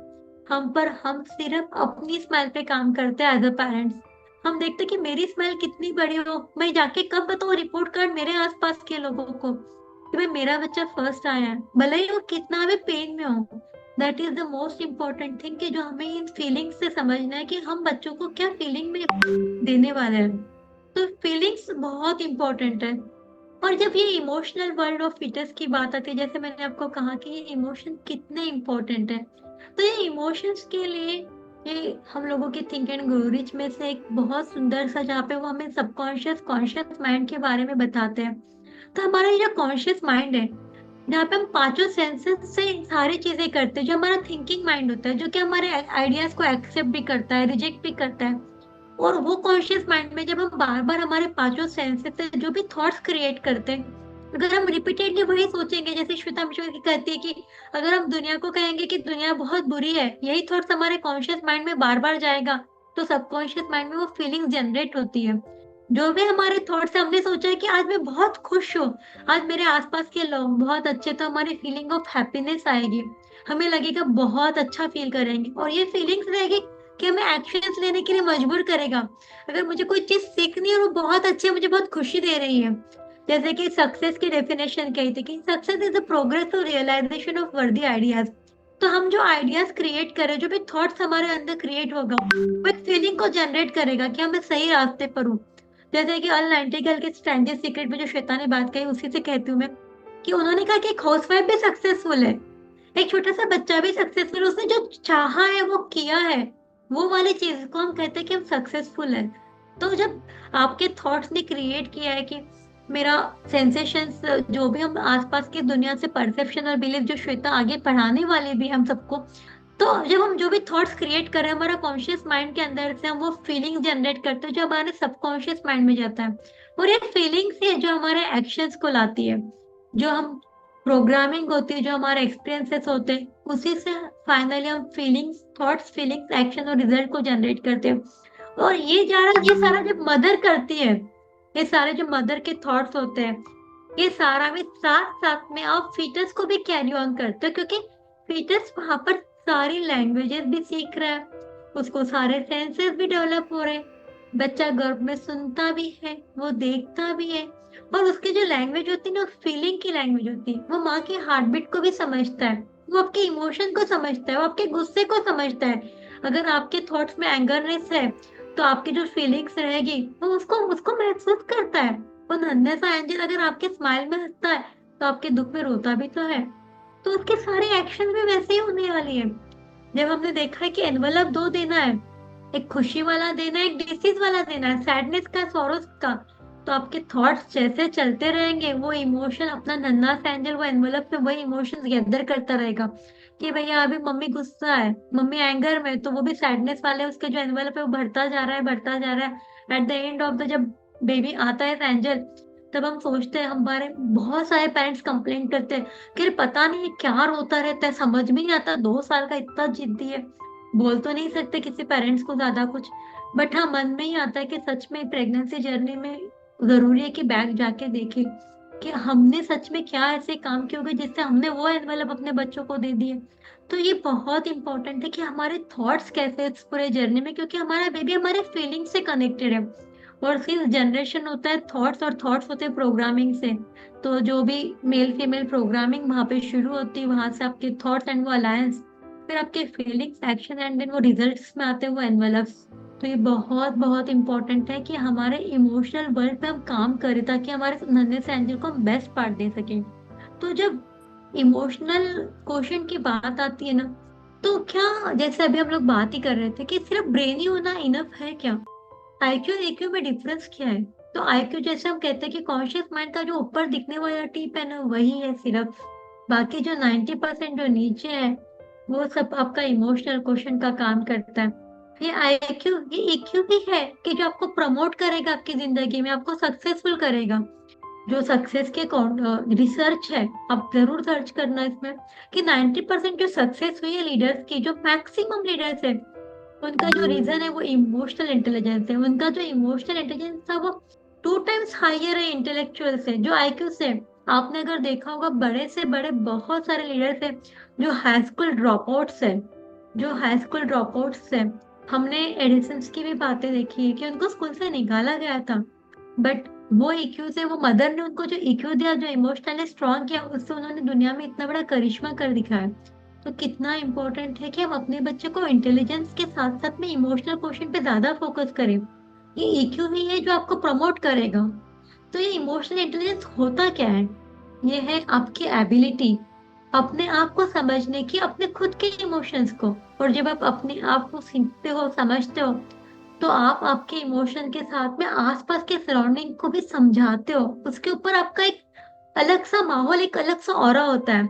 हम सिर्फ अपनी स्माइल पे काम करते हैं एज अ पेरेंट्स। हम देखते हैं कि मेरी स्माइल कितनी बड़ी हो, मैं जाके कब बताऊँ रिपोर्ट कार्ड मेरे आसपास के लोगों को कि भाई मेरा बच्चा फर्स्ट आया है, भले ही वो कितना भी पेन में हो। That is the most important thing कि जो हमें इन फीलिंग्स से समझना है कि हम बच्चों को क्या फीलिंग में देने वाले हैं। तो फीलिंग्स बहुत इंपॉर्टेंट है। और जब ये इमोशनल वर्ल्ड ऑफ फिटनेस की बात आती है, जैसे मैंने आपको कहा कि ये इमोशन कितने इम्पोर्टेंट है, तो ये इमोशंस के लिए ये हम लोगों के थिंक एंड ग्रो रिच में से एक बहुत सुंदर सा, जहाँ पे वो हमें सबकॉन्शियस कॉन्शियस माइंड के बारे में बताते हैं। तो हमारा ये जो कॉन्शियस माइंड है, जहाँ पे हम पांचों सेंसेस से सारी चीजें करते हैं, जो हमारा थिंकिंग माइंड होता है, जो कि हमारे आइडियाज को एक्सेप्ट भी करता है, रिजेक्ट भी करता है। और वो कॉन्शियस माइंड में जब हम बार बार हमारे पांचों सेंसेस से जो भी थॉट्स क्रिएट करते हैं, अगर हम रिपीटेडली वही सोचेंगे, जैसे श्वेता मिश्रा की कहती है कि अगर हम दुनिया को कहेंगे कि दुनिया बहुत बुरी है, यही थॉट्स हमारे कॉन्शियस माइंड में बार बार जाएगा, तो सबकॉन्शियस माइंड में वो फीलिंग्स जनरेट होती है। जो भी हमारे थॉट्स, हमने सोचा है कि आज मैं बहुत खुश हूँ, आज मेरे आसपास के लोग बहुत अच्छे, तो हमारी फीलिंग ऑफ हैप्पीनेस आएगी, हमें लगेगा बहुत अच्छा फील करेंगे, और ये फीलिंग्स रहेगी कि हमें एक्शंस लेने के लिए मजबूर करेगा। अगर मुझे कोई चीज सीखनी है और वो बहुत अच्छी है, मुझे बहुत खुशी दे रही है, जैसे कि सक्सेस की डेफिनेशन कही थी कि सक्सेस इज द प्रोग्रेस और रियलाइजेशन ऑफ वर्दी आइडियाज। तो हम जो आइडियाज क्रिएट करें, जो भी थॉट्स हमारे अंदर क्रिएट होगा, वो एक फीलिंग को जनरेट करेगा कि हमें सही रास्ते पर हूँ। जैसे कि अल नाइटिंगेल के स्ट्रेंजर सीक्रेट में जो श्वेता ने बात कही, उसी से कहती हूँ मैं कि उन्होंने कहा कि एक हाउसवाइफ भी सक्सेसफुल है, एक छोटा सा बच्चा भी सक्सेसफुल, उसने जो चाहा है वो किया है, वो वाली चीज को हम कहते हैं कि हम सक्सेसफुल है। तो जब आपके थॉट्स ने क्रिएट किया है कि मेरा सेंसेशंस, जो भी हम आसपास की दुनिया से परसेप्शन और बिलीफ, जो श्वेता आगे पढ़ाने वाली भी हम सबको, तो जब हम जो भी थॉट्स क्रिएट कर रहे हैं, हमारा कॉन्शियस माइंड के अंदर से हम वो फीलिंग जनरेट करते हैं जो हमारे सबकॉन्शियस माइंड में जाता है। और ये फीलिंग्स है जो हमारे एक्शंस को लाती है, जो हम प्रोग्रामिंग होती है, जो हमारे एक्सपीरियंसेस होते हैं, उसी से फाइनली हम फीलिंग्स, थॉट्स, फीलिंग्स, एक्शन और रिजल्ट को जनरेट करते हैं। और ये सारा जब मदर करती है, ये सारे जो मदर के थॉट्स होते हैं, ये सारा भी साथ साथ में आप फीटस को भी कैरी ऑन करते हो, क्योंकि फीटस वहां पर सारी लैंग्वेजेस भी सीख रहा है, उसको सारे सेंसेस भी डेवलप हो रहे हैं। बच्चा गर्भ में सुनता भी है, वो देखता भी है, और उसकी जो लैंग्वेज होती है ना, फीलिंग की लैंग्वेज होती है, वो माँ की हार्ट बीट को भी समझता है, वो आपके इमोशन को समझता है, वो आपके गुस्से को समझता है। अगर आपके थॉट्स में एंगरनेस है, तो आपकी जो फीलिंग्स रहेगी वो उसको उसको महसूस करता है। वो नन्हे सा एंजल अगर आपके स्माइल में हंसता है, तो आपके दुख में रोता भी तो है। तो उसके सारे एक्शन भी वैसे ही होने वाली है। जब हमने देखा है कि एनवलप दो देना है, एक खुशी वाला देना है, एक डिसीज वाला देना है, सैडनेस का, सॉरोस का, तो आपके थॉट्स जैसे चलते रहेंगे, वो इमोशन अपना नन्हा सा एंजल वो एनवलप में वही इमोशंस गैदर करता रहेगा कि भैया अभी मम्मी गुस्सा है, मम्मी एंगर में, तो वो भी सैडनेस वाले उसके जो एनवलप है वो भरता जा रहा है, भरता जा रहा है। At the end of the, जब बेबी आता है एंजल, तब हम सोचते हैं, हमारे बहुत सारे पेरेंट्स कंप्लेंट करते हैं कि अरे पता नहीं ये क्या रोता रहता है, समझ में नहीं आता, 2 साल का इतना जिद्दी है। बोल तो नहीं सकते किसी पेरेंट्स को ज्यादा कुछ, बट हाँ मन में ही आता है कि सच में प्रेगनेंसी जर्नी में जरूरी है कि बैग जाके देखे कि हमने सच में क्या ऐसे काम किए होंगे जिससे हमने वो एनवेलप अपने बच्चों को दे दिए। तो ये बहुत इंपॉर्टेंट है कि हमारे थॉट्स कैसे हैं इस पूरे जर्नी में, क्योंकि हमारा बेबी हमारे फीलिंग से कनेक्टेड है। और सिंस जनरेशन होता है थॉट्स, और थॉट्स होते हैं प्रोग्रामिंग से, तो जो भी मेल फीमेल प्रोग्रामिंग वहां पे शुरू होती है, वहां से आपके थॉट्स एंड वो अलायंस, फिर आपके फीलिंग्स, एक्शन एंड देन वो रिजल्ट्स में आते हैं वो एनवेलप्स। तो ये बहुत बहुत इंपॉर्टेंट है कि हमारे इमोशनल वर्ल्ड पे हम काम करें, ताकि हमारे नन्हे से एंजल को हम बेस्ट पार्ट दे सकें। तो जब इमोशनल क्वेश्चन की बात आती है ना, तो क्या, जैसे अभी हम लोग बात ही कर रहे थे कि सिर्फ ब्रेन ही होना इनफ है क्या, आईक्यू आईक्यू में डिफरेंस क्या है। तो आईक्यू जैसे हम कहते हैं कि कॉन्शियस माइंड का जो ऊपर दिखने वाला टिप है ना, वही है सिर्फ, बाकी जो 90% जो नीचे है, वो सब आपका इमोशनल क्वेश्चन का काम करता है। ये आईक्यू, ये ईक्यू भी है कि जो आपको प्रमोट करेगा आपकी जिंदगी में, आपको सक्सेसफुल करेगा। जो सक्सेस के रिसर्च है, आप जरूर सर्च करना इसमें, कि 90% जो सक्सेस हुई है लीडर्स की, जो मैक्सिमम लीडर्स है, उनका जो रीजन है वो इमोशनल इंटेलिजेंस है। उनका जो इमोशनल इंटेलिजेंस था वो 2 टाइम्स हायर है इंटेलेक्चुअल से, जो आईक्यू से। आपने अगर देखा होगा, बड़े से बड़े बहुत सारे लीडर्स हैं जो हाई स्कूल ड्रॉप आउट्स है, जो हाई स्कूल ड्रॉप आउट्स है। हमने एडिसन की भी बातें देखी है कि उनको स्कूल से निकाला गया था, बट वो इक्यू से, वो मदर ने उनको जो इक्यू दिया, जो इमोशनली स्ट्रांग किया, उससे उन्होंने दुनिया में इतना बड़ा करिश्मा कर दिखाया। तो कितना इम्पोर्टेंट है कि हम अपने बच्चे को इंटेलिजेंस के साथ साथ में इमोशनल क्वेश्चन पे ज्यादा फोकस करें। ये इक्यू ही है जो आपको प्रमोट करेगा। तो ये इमोशनल इंटेलिजेंस होता क्या है? ये है आपकी एबिलिटी अपने आप को समझने की, अपने खुद के इमोशंस को। और जब आप अपने आप को सीखते हो, समझते हो, तो आप आपके इमोशन के साथ में आसपास के सराउंडिंग को भी समझाते हो। उसके ऊपर आपका एक अलग सा माहौल, एक अलग सा ऑरा होता है।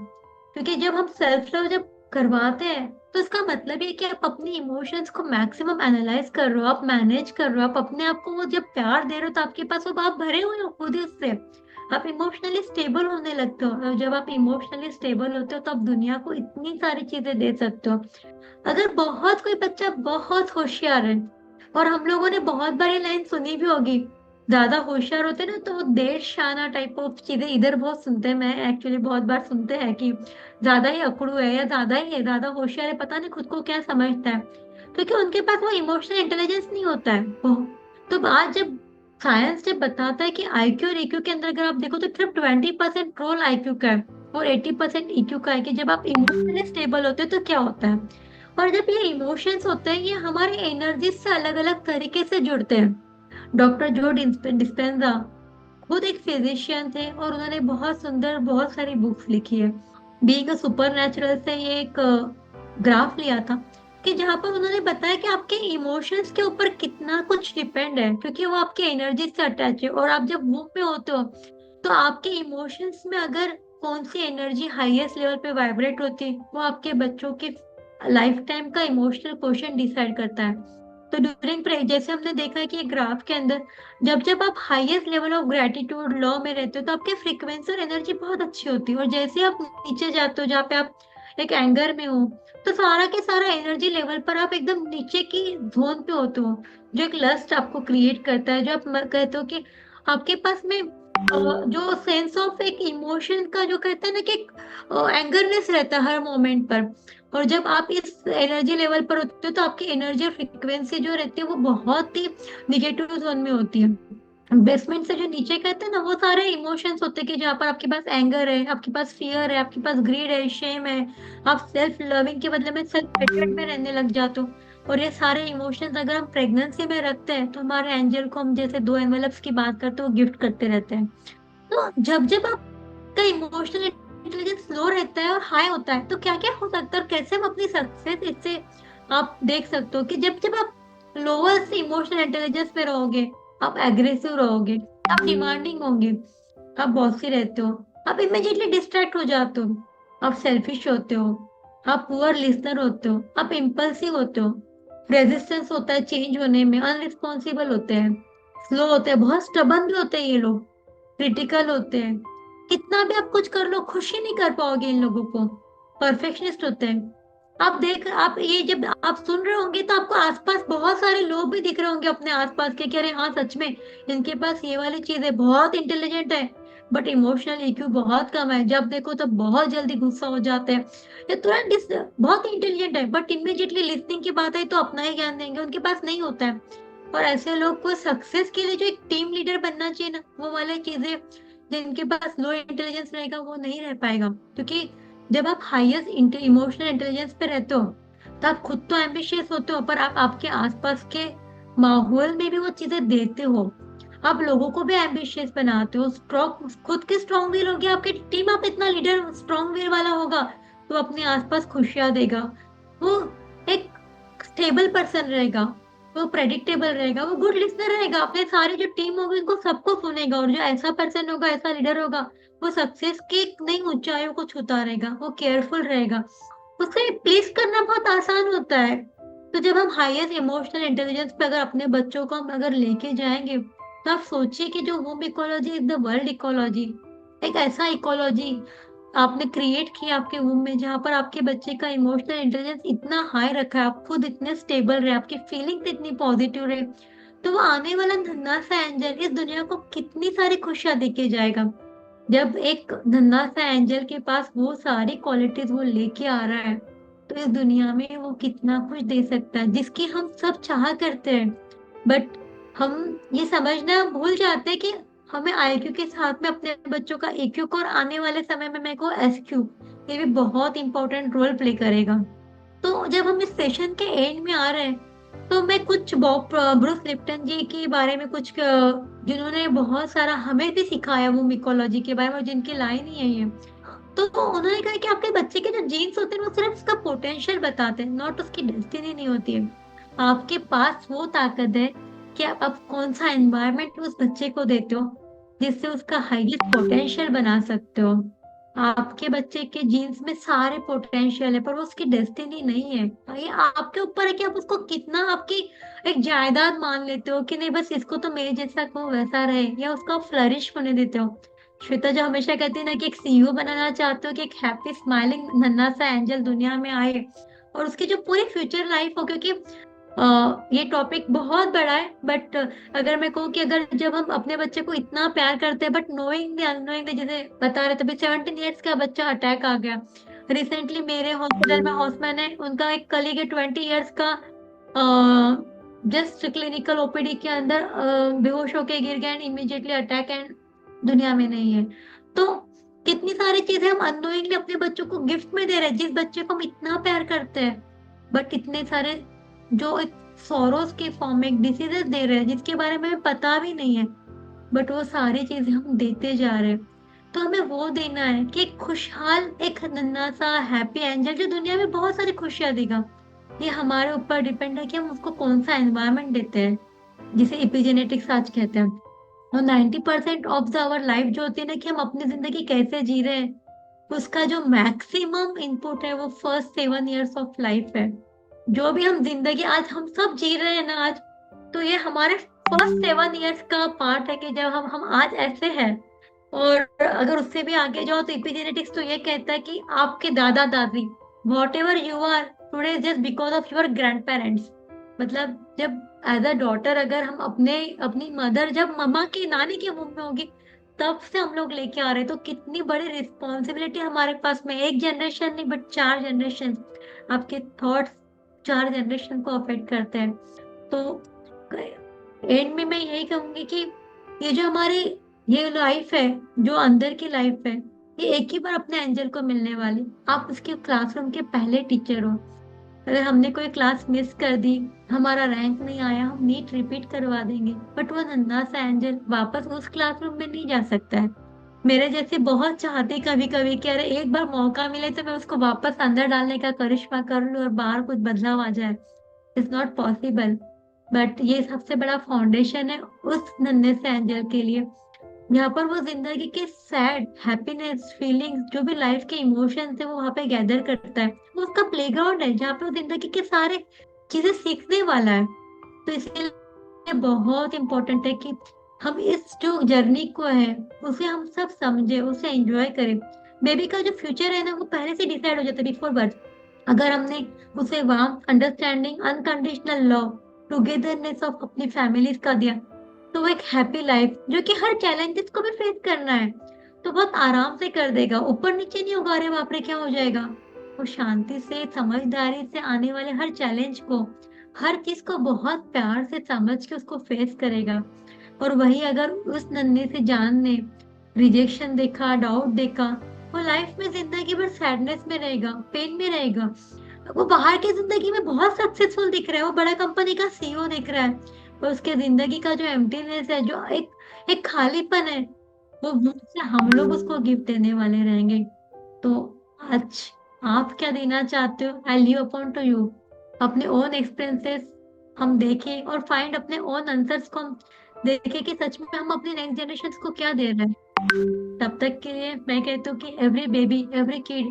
क्योंकि जब हम सेल्फ लव जब करवाते हैं, तो इसका मतलब ये है कि आप अपने इमोशंस को मैक्सिमम एनालाइज कर रहे हो, आप मैनेज कर रहे हो, आप अपने आप को वो जब प्यार दे रहे हो, तो आपके पास वो आप भरे हुए हो खुद ही उससे। आप इमोशनली स्टेबल होने लगते हो, और जब आप इमोशनली स्टेबल होते हो तो आप दुनिया को इतनी सारी चीजें दे सकते हो। अगर बहुत कोई बच्चा बहुत होशियार है, और हम लोगों ने बहुत बार ये लाइन सुनी भी होगी, ज्यादा होशियार होते हैं ना तो वो देर शाना टाइप ऑफ चीजें इधर बहुत सुनते हैं, मैं एक्चुअली बहुत बार सुनते हैं कि ज्यादा ही अकड़ू है, या ज्यादा ही है, ज्यादा होशियार है, पता नहीं खुद को क्या समझता है, क्योंकि उनके पास वो इमोशनल इंटेलिजेंस नहीं होता है वो। तो आज जब साइंस जब बताता है कि आईक्यू और ईक्यू के अंदर अगर आप देखो तो सिर्फ 20% रोल आईक्यू का है और 80% ईक्यू का है, कि जब आप इमोशनली स्टेबल होते हो तो क्या होता है। और जब ये इमोशंस होते हैं, ये हमारे एनर्जी से अलग अलग तरीके से जुड़ते हैं। डॉक्टर जो डिस्पेंजा खुद एक फिजिशियन थे, और उन्होंने बहुत सुंदर बहुत सारी बुक्स लिखी है। बीइंग अ सुपर नेचुरल से ये एक ग्राफ लिया था, कि जहाँ पर उन्होंने बताया कि आपके इमोशंस के ऊपर कितना कुछ डिपेंड है, क्योंकि वो आपके एनर्जी से अटैच है। और आप जब वूम में होते हो, तो आपके इमोशंस में अगर कौन सी एनर्जी हाईएस्ट लेवल पे वाइब्रेट होती है, वो आपके बच्चों के लाइफ टाइम का इमोशनल क्वेश्चन डिसाइड करता है। तो ड्यूरिंग जैसे हमने देखा है कि एक ग्राफ के अंदर, जब जब आप highest level of gratitude law में रहते हो, तो आपके फ्रीक्वेंसी और एनर्जी बहुत अच्छी होती है। और जैसे आप नीचे जाते हो, जहाँ पे आप एक एंगर में हो, तो सारा के सारा एनर्जी लेवल पर आप एकदम नीचे की जोन पे होते हो, जो एक लस्ट आपको क्रिएट करता है। जो आप कहते हो कि आपके पास में जो सेंस ऑफ एक इमोशन का, जो कहते हैं ना कि एंगरनेस रहता है हर मोमेंट पर। और जब आप इस एनर्जी लेवल पर होते हो, तो आपकी एनर्जी और फ्रिक्वेंसी जो रहती है वो बहुत ही निगेटिव जोन में होती है। बेसमेंट से जो नीचे कहते हैं ना, वो सारे इमोशंस होते हैं, कि जहाँ पर आपके पास एंगर है, आपके पास फियर है, आपके पास ग्रीड है, शेम है। आप सेल्फ लविंग के बदले में सेल्फ हेट्रेड में रहने लग जाते हो। और ये सारे इमोशंस अगर हम प्रेगनेंसी में रखते हैं, तो हमारे एंजल को, हम जैसे 2 एनवेलप्स की बात करते हैं, वो गिफ्ट करते रहते हैं। तो जब जब आपका इमोशनल इंटेलिजेंस लो रहता है और हाई होता है, तो क्या क्या हो सकता है और कैसे हम अपनी सक्सेस इससे आप देख सकते हो, कि जब जब आप लोअर से इमोशनल इंटेलिजेंस पे रहोगे, आप एग्रेसिव रहोगे, आप डिमांडिंग होंगे, आप बॉसी रहते हो, आप इमिडिएटली डिस्ट्रैक्ट हो जाते हो, आप सेल्फिश होते हो, आप पुअर लिसनर होते हो, आप इम्पल्सिव होते हो, रेजिस्टेंस होता है चेंज होने में, अनरिस्पॉन्सिबल होते हैं, स्लो होते हैं, बहुत स्टबन भी होते हैं ये लोग, क्रिटिकल होते हैं। कितना भी आप कुछ कर लो, खुशी नहीं कर पाओगे इन लोगों को। परफेक्शनिस्ट होते हैं। आप ये जब आप सुन रहे होंगे, तो आपको आसपास बहुत सारे लोग भी दिख रहे होंगे अपने आसपास के, कह रहे हाँ सच में इनके पास ये वाली चीज है, बहुत इंटेलिजेंट है, बट इमोशनल IQ बहुत कम है। जब देखो तब बहुत जल्दी गुस्सा हो जाते हैं, ये तुरंत बहुत इंटेलिजेंट है, बट इमीडिएटली लिसनिंग की बात है तो अपना ही ज्ञान देंगे, उनके पास नहीं होता है। और ऐसे लोग को सक्सेस के लिए जो एक टीम लीडर बनना चाहिए ना, वो वाली चीजें जिनके पास लो इंटेलिजेंस रहेगा वो नहीं रह पाएगा। क्योंकि जब आप हाईएस्ट इमोशनल इंटेलिजेंस पे रहते हो, तो आप खुद तो एम्बिशियस होते हो, पर आप आपके आसपास के माहौल में भी वो चीजें देते हो। आप लोगों को भी एम्बिशियस बनाते हो, स्ट्रॉन्ग, खुद के स्ट्रॉन्ग विल होगी आपकी टीम, आप इतना लीडर स्ट्रॉन्ग विल वाला होगा, तो अपने आसपास खुशियां देगा। वो एक स्टेबल पर्सन रहेगा, वो प्रेडिक्टेबल रहेगा, वो गुड लिसनर रहेगा, अपने सारे जो टीम होगी उनको सबको सुनेगा। और जो ऐसा पर्सन होगा, ऐसा लीडर होगा, वो सक्सेस की नई ऊंचाइयों को छूता रहेगा, वो केयरफुल रहेगा, उसे प्लीज करना बहुत आसान होता है। तो जब हम हाईएस्ट इमोशनल इंटेलिजेंस पे अगर अपने बच्चों को हम अगर लेके जाएंगे, तो आप सोचिए कि जो home ecology is the world ecology, एक ऐसा इकोलॉजी आपने क्रिएट किया आपके वूम में, जहाँ पर आपके बच्चे का इमोशनल इंटेलिजेंस इतना हाई रखा है, आप खुद इतने स्टेबल रहे, आपकी फीलिंग्स इतनी पॉजिटिव रहे, तो वो आने वाला नन्हा सा एंजल इस दुनिया को कितनी सारी खुशियां देके जाएगा। जब एक नन्हा सा एंजल के पास वो सारी क्वालिटीज वो लेके आ रहा है, तो इस दुनिया में वो कितना कुछ दे सकता है, जिसकी हम सब चाह करते हैं। बट हम ये समझना भूल जाते हैं कि हमें आईक्यू के साथ में अपने बच्चों का ईक्यू को, और आने वाले समय में मेरे को एसक्यू, ये भी बहुत इंपॉर्टेंट रोल प्ले करेगा। तो जब हम इस सेशन के एंड में आ रहे हैं, तो मैं कुछ बॉब ब्रूस लिप्टन जी के बारे में कुछ जिन्होंने बहुत सारा हमें भी सिखाया वो मिकोलॉजी के बारे में, और जिनकी लाइन ही यही है। तो उन्होंने कहा कि आपके बच्चे के जो जीन्स होते हैं वो सिर्फ उसका पोटेंशियल बताते हैं, नॉट उसकी डेस्टिनी नहीं होती है। आपके पास वो ताकत है कि आप कौन सा एनवायरनमेंट उस बच्चे को देते हो जिससे उसका हाईएस्ट पोटेंशियल बना सकते हो। आपके बच्चे के जीन्स में सारे पोटेंशियल है, पर वो उसकी डेस्टिनी नहीं है। ये आपके ऊपर है कि आप उसको कितना आपकी एक जायदाद मान लेते हो, कि नहीं बस इसको तो मेरे जैसा को वैसा रहे, या उसका फ्लरिश होने देते हो। श्वेता जो हमेशा कहती है ना कि एक सीईओ बनाना चाहते हो, कि एक हैप्पी स्माइलिंग नन्हा सा एंजल दुनिया में आए और उसकी जो पूरी फ्यूचर लाइफ हो, क्योंकि ये टॉपिक बहुत बड़ा है। बट अगर मैं कहूँ कि अगर जब हम अपने बच्चे को इतना प्यार करते हैं, बट नोइंगली अननोइंगली, जैसे बता रहे थे, अभी 17 ईयर्स का बच्चा अटैक आ गया रिसेंटली मेरे हॉस्पिटल में, हाउसमैन है उनका, एक कलीग है 20 ईयर्स का, जस्ट क्लिनिकल ओपीडी के अंदर बेहोश होके गिर गया, एंड इमीडिएटली अटैक, एंड दुनिया में नहीं है। तो कितनी सारी चीजें हम अननोइंगली अपने बच्चों को गिफ्ट में दे रहे हैं, जिस बच्चे को हम इतना प्यार करते हैं, बट इतने सारे जो एक सोरोस के फॉर्म में एक डिसीजेस दे रहे हैं जिसके बारे में हमें पता भी नहीं है, बट वो सारी चीजें हम देते जा रहे हैं। तो हमें वो देना है कि एक खुशहाल, एक नन्हा सा हैप्पी एंजल जो दुनिया में बहुत सारी खुशियां देगा। ये हमारे ऊपर डिपेंड है कि हम उसको कौन सा एनवायरनमेंट देते हैं, जिसे इपिजेनेटिक्स आज कहते हैं। और 90% ऑफ द आवर लाइफ जो होती है ना, कि हम अपनी जिंदगी कैसे जी रहे हैं, उसका जो मैक्सिमम इनपुट है वो फर्स्ट 7 ईयर्स ऑफ लाइफ है। जो भी हम जिंदगी आज हम सब जी रहे हैं ना आज, तो ये हमारे फर्स्ट 7 ईयर्स का पार्ट है, कि जब हम आज ऐसे हैं। और अगर उससे भी आगे जाओ तो एपिजेनेटिक्स तो ये कहता है कि आपके दादा दादी, whatever you are today, just because of your grandparents. मतलब जब एज अ डॉटर, अगर हम अपनी मदर जब मम्मा की नानी के मुंह में होगी, तब से हम लोग लेके आ रहे हैं, तो कितनी बड़ी रिस्पॉन्सिबिलिटी हमारे पास में, एक जनरेशन नहीं बट 4 जनरेशन। आपके थॉट्स 4 जनरेशन को अफेक्ट करते हैं। तो एंड में मैं यही कहूंगी कि ये जो हमारी ये लाइफ है, जो अंदर की लाइफ है, ये एक ही बार अपने एंजल को मिलने वाली। आप उसके क्लासरूम के पहले टीचर हो। अगर हमने कोई क्लास मिस कर दी, हमारा रैंक नहीं आया, हम नीट रिपीट करवा देंगे, बट वो नन्हा सा एंजल वापस उस क्लासरूम में नहीं जा सकता है। मेरे जैसे बहुत चाहते कभी कभी कि अरे एक बार मौका मिले तो मैं उसको वापस अंदर डालने का करिश्मा कर लूं और बाहर कुछ बदलाव आ जाए। It's not possible. बट ये सबसे बड़ा फाउंडेशन है उस नन्हे से एंजल के लिए, यहाँ पर वो जिंदगी के सैड, हैप्पीनेस, फीलिंग्स, जो भी लाइफ के इमोशंस है वो वहाँ पे गैदर करता है। वो उसका प्लेग्राउंड है जहाँ पे वो जिंदगी के सारे चीजें सीखने वाला है। तो इसलिए बहुत इम्पोर्टेंट है कि हम इस जो जर्नी को है उसे हम सब समझे, उसे एंजॉय करें। बेबी का जो फ्यूचर है ना, वो पहले से डिसाइड हो जाता है बिफोर बर्थ। अगर हमने उसे warm, understanding, unconditional love, togetherness of अपनी फैमिलीज का दिया, तो वो एक हैप्पी लाइफ, जो कि हर चैलेंजेस को भी फेस करना है तो बहुत आराम से कर देगा। ऊपर नीचे नहीं होगा, अरे बाप रे क्या हो जाएगा। वो शांति से, समझदारी से आने वाले हर चैलेंज को, हर चीज को बहुत प्यार से समझ के उसको फेस करेगा। और वही अगर उस नन्हे से जान ने रिजेक्शन देखा, डाउट देखा, वो लाइफ में जिंदगी भर सैडनेस में रहेगा, पेन में रहेगा। वो बाहर की जिंदगी में बहुत सक्सेसफुल दिख रहा है, वो बड़ा कंपनी का सीईओ दिख रहा है, पर उसके जिंदगी का जो एम्प्टीनेस है, जो एक एक खालीपन है, वो मुझसे हम लोग उसको गिफ्ट देने वाले रहेंगे। तो आज आप क्या देना चाहते हो, I leave upon two you. अपने ओन एक्सपीरियंसेस हम देखें और फाइंड अपने ओन आंसर्स को हम देखें कि सच में हम अपने नेक्स्ट जनरेशन को क्या दे रहे हैं। तब तक के लिए मैं कहती हूँ कि every baby, every kid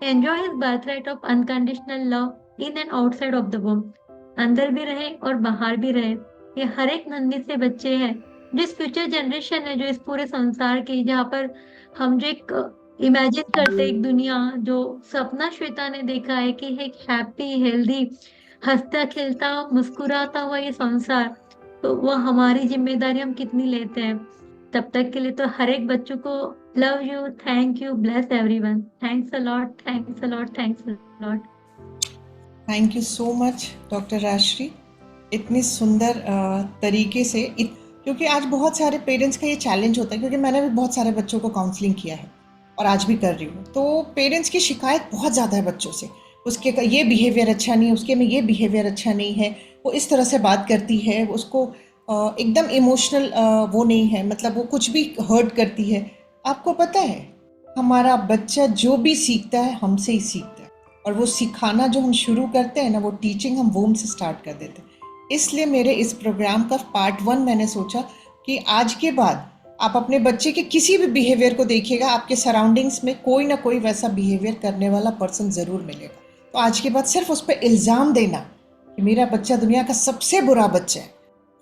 enjoy his birth right of unconditional love in and outside of the womb. अंदर भी रहे और बाहर भी रहे। ये हर एक नन्हे से बच्चे हैं जिस फ्यूचर जनरेशन है जो इस पूरे संसार की, जहाँ पर हम जो एक इमेजिन करते एक दुनिया, जो सपना श्वेता ने देखा है कि एक हैप्पी हेल्दी हंसता खिलता मुस्कुराता हुआ ये संसार, तो वो हमारी जिम्मेदारी हम कितनी लेते हैं। तब तक के लिए तो हर एक बच्चों को love you, thank you, bless everyone, thanks a lot, thanks a lot, thanks a lot. Thank you so much doctor Rajshree, इतनी सुंदर तरीके से क्योंकि आज बहुत सारे पेरेंट्स का ये चैलेंज होता है, क्योंकि मैंने भी बहुत सारे बच्चों को काउंसलिंग किया है और आज भी कर रही हूँ। तो पेरेंट्स की शिकायत बहुत ज़्यादा है बच्चों से, उसके का ये बिहेवियर अच्छा नहीं है, उसके में ये बिहेवियर अच्छा नहीं है, वो इस तरह से बात करती है, उसको एकदम इमोशनल वो नहीं है, मतलब वो कुछ भी हर्ट करती है। आपको पता है, हमारा बच्चा जो भी सीखता है हमसे ही सीखता है, और वो सिखाना जो हम शुरू करते हैं ना, वो टीचिंग हम वोम से स्टार्ट कर देते हैं। इसलिए मेरे इस प्रोग्राम का पार्ट 1 मैंने सोचा कि आज के बाद आप अपने बच्चे के किसी भी बिहेवियर को देखिएगा, आपके सराउंडिंग्स में कोई ना कोई वैसा बिहेवियर करने वाला पर्सन ज़रूर मिलेगा। तो आज के बाद सिर्फ उस पर इल्ज़ाम देना कि मेरा बच्चा दुनिया का सबसे बुरा बच्चा है,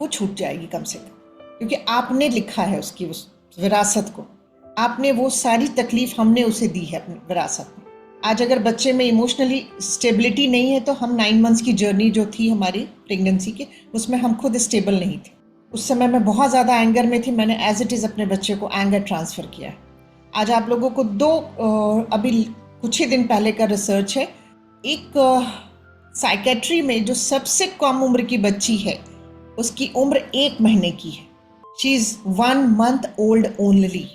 वो छूट जाएगी कम से कम, क्योंकि आपने लिखा है उसकी उस विरासत को, आपने वो सारी तकलीफ हमने उसे दी है अपनी विरासत में। आज अगर बच्चे में इमोशनली स्टेबिलिटी नहीं है, तो हम 9 मंथ्स की जर्नी जो थी हमारी प्रेगनेंसी के, उसमें हम खुद स्टेबल नहीं थे। उस समय मैं बहुत ज़्यादा एंगर में थी, मैंने एज इट इज़ अपने बच्चे को एंगर ट्रांसफ़र किया। आज आप लोगों को अभी कुछ ही दिन पहले का रिसर्च है, एक साइकेट्री में जो सबसे कम उम्र की बच्ची है, उसकी उम्र 1 महीने की है। She is 1 month old only,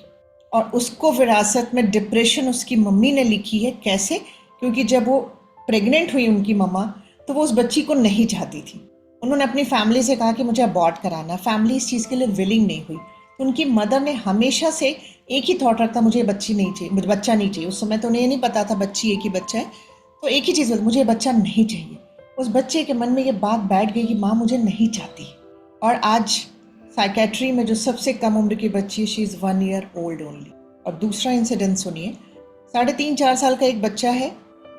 और उसको विरासत में डिप्रेशन उसकी मम्मी ने लिखी है। कैसे? क्योंकि जब वो प्रेग्नेंट हुई उनकी मम्मा, तो वो उस बच्ची को नहीं चाहती थी। उन्होंने अपनी फैमिली से कहा कि मुझे अबॉर्ट कराना, फैमिली इस चीज़ के लिए विलिंग नहीं हुई। तो उनकी मदर ने हमेशा से एक ही थॉट रखा, मुझे बच्ची नहीं चाहिए, मुझे बच्चा नहीं चाहिए। उस समय तो उन्हें ये नहीं पता था बच्ची एक ही बच्चा है, तो एक ही चीज़ बोली, मुझे बच्चा नहीं चाहिए। उस बच्चे के मन में ये बात बैठ गई कि माँ मुझे नहीं चाहती। और आज साइकेट्री में जो सबसे कम उम्र की बच्ची है, she is 1 year old only. और दूसरा इंसिडेंट सुनिए, 3.5-4 साल का एक बच्चा है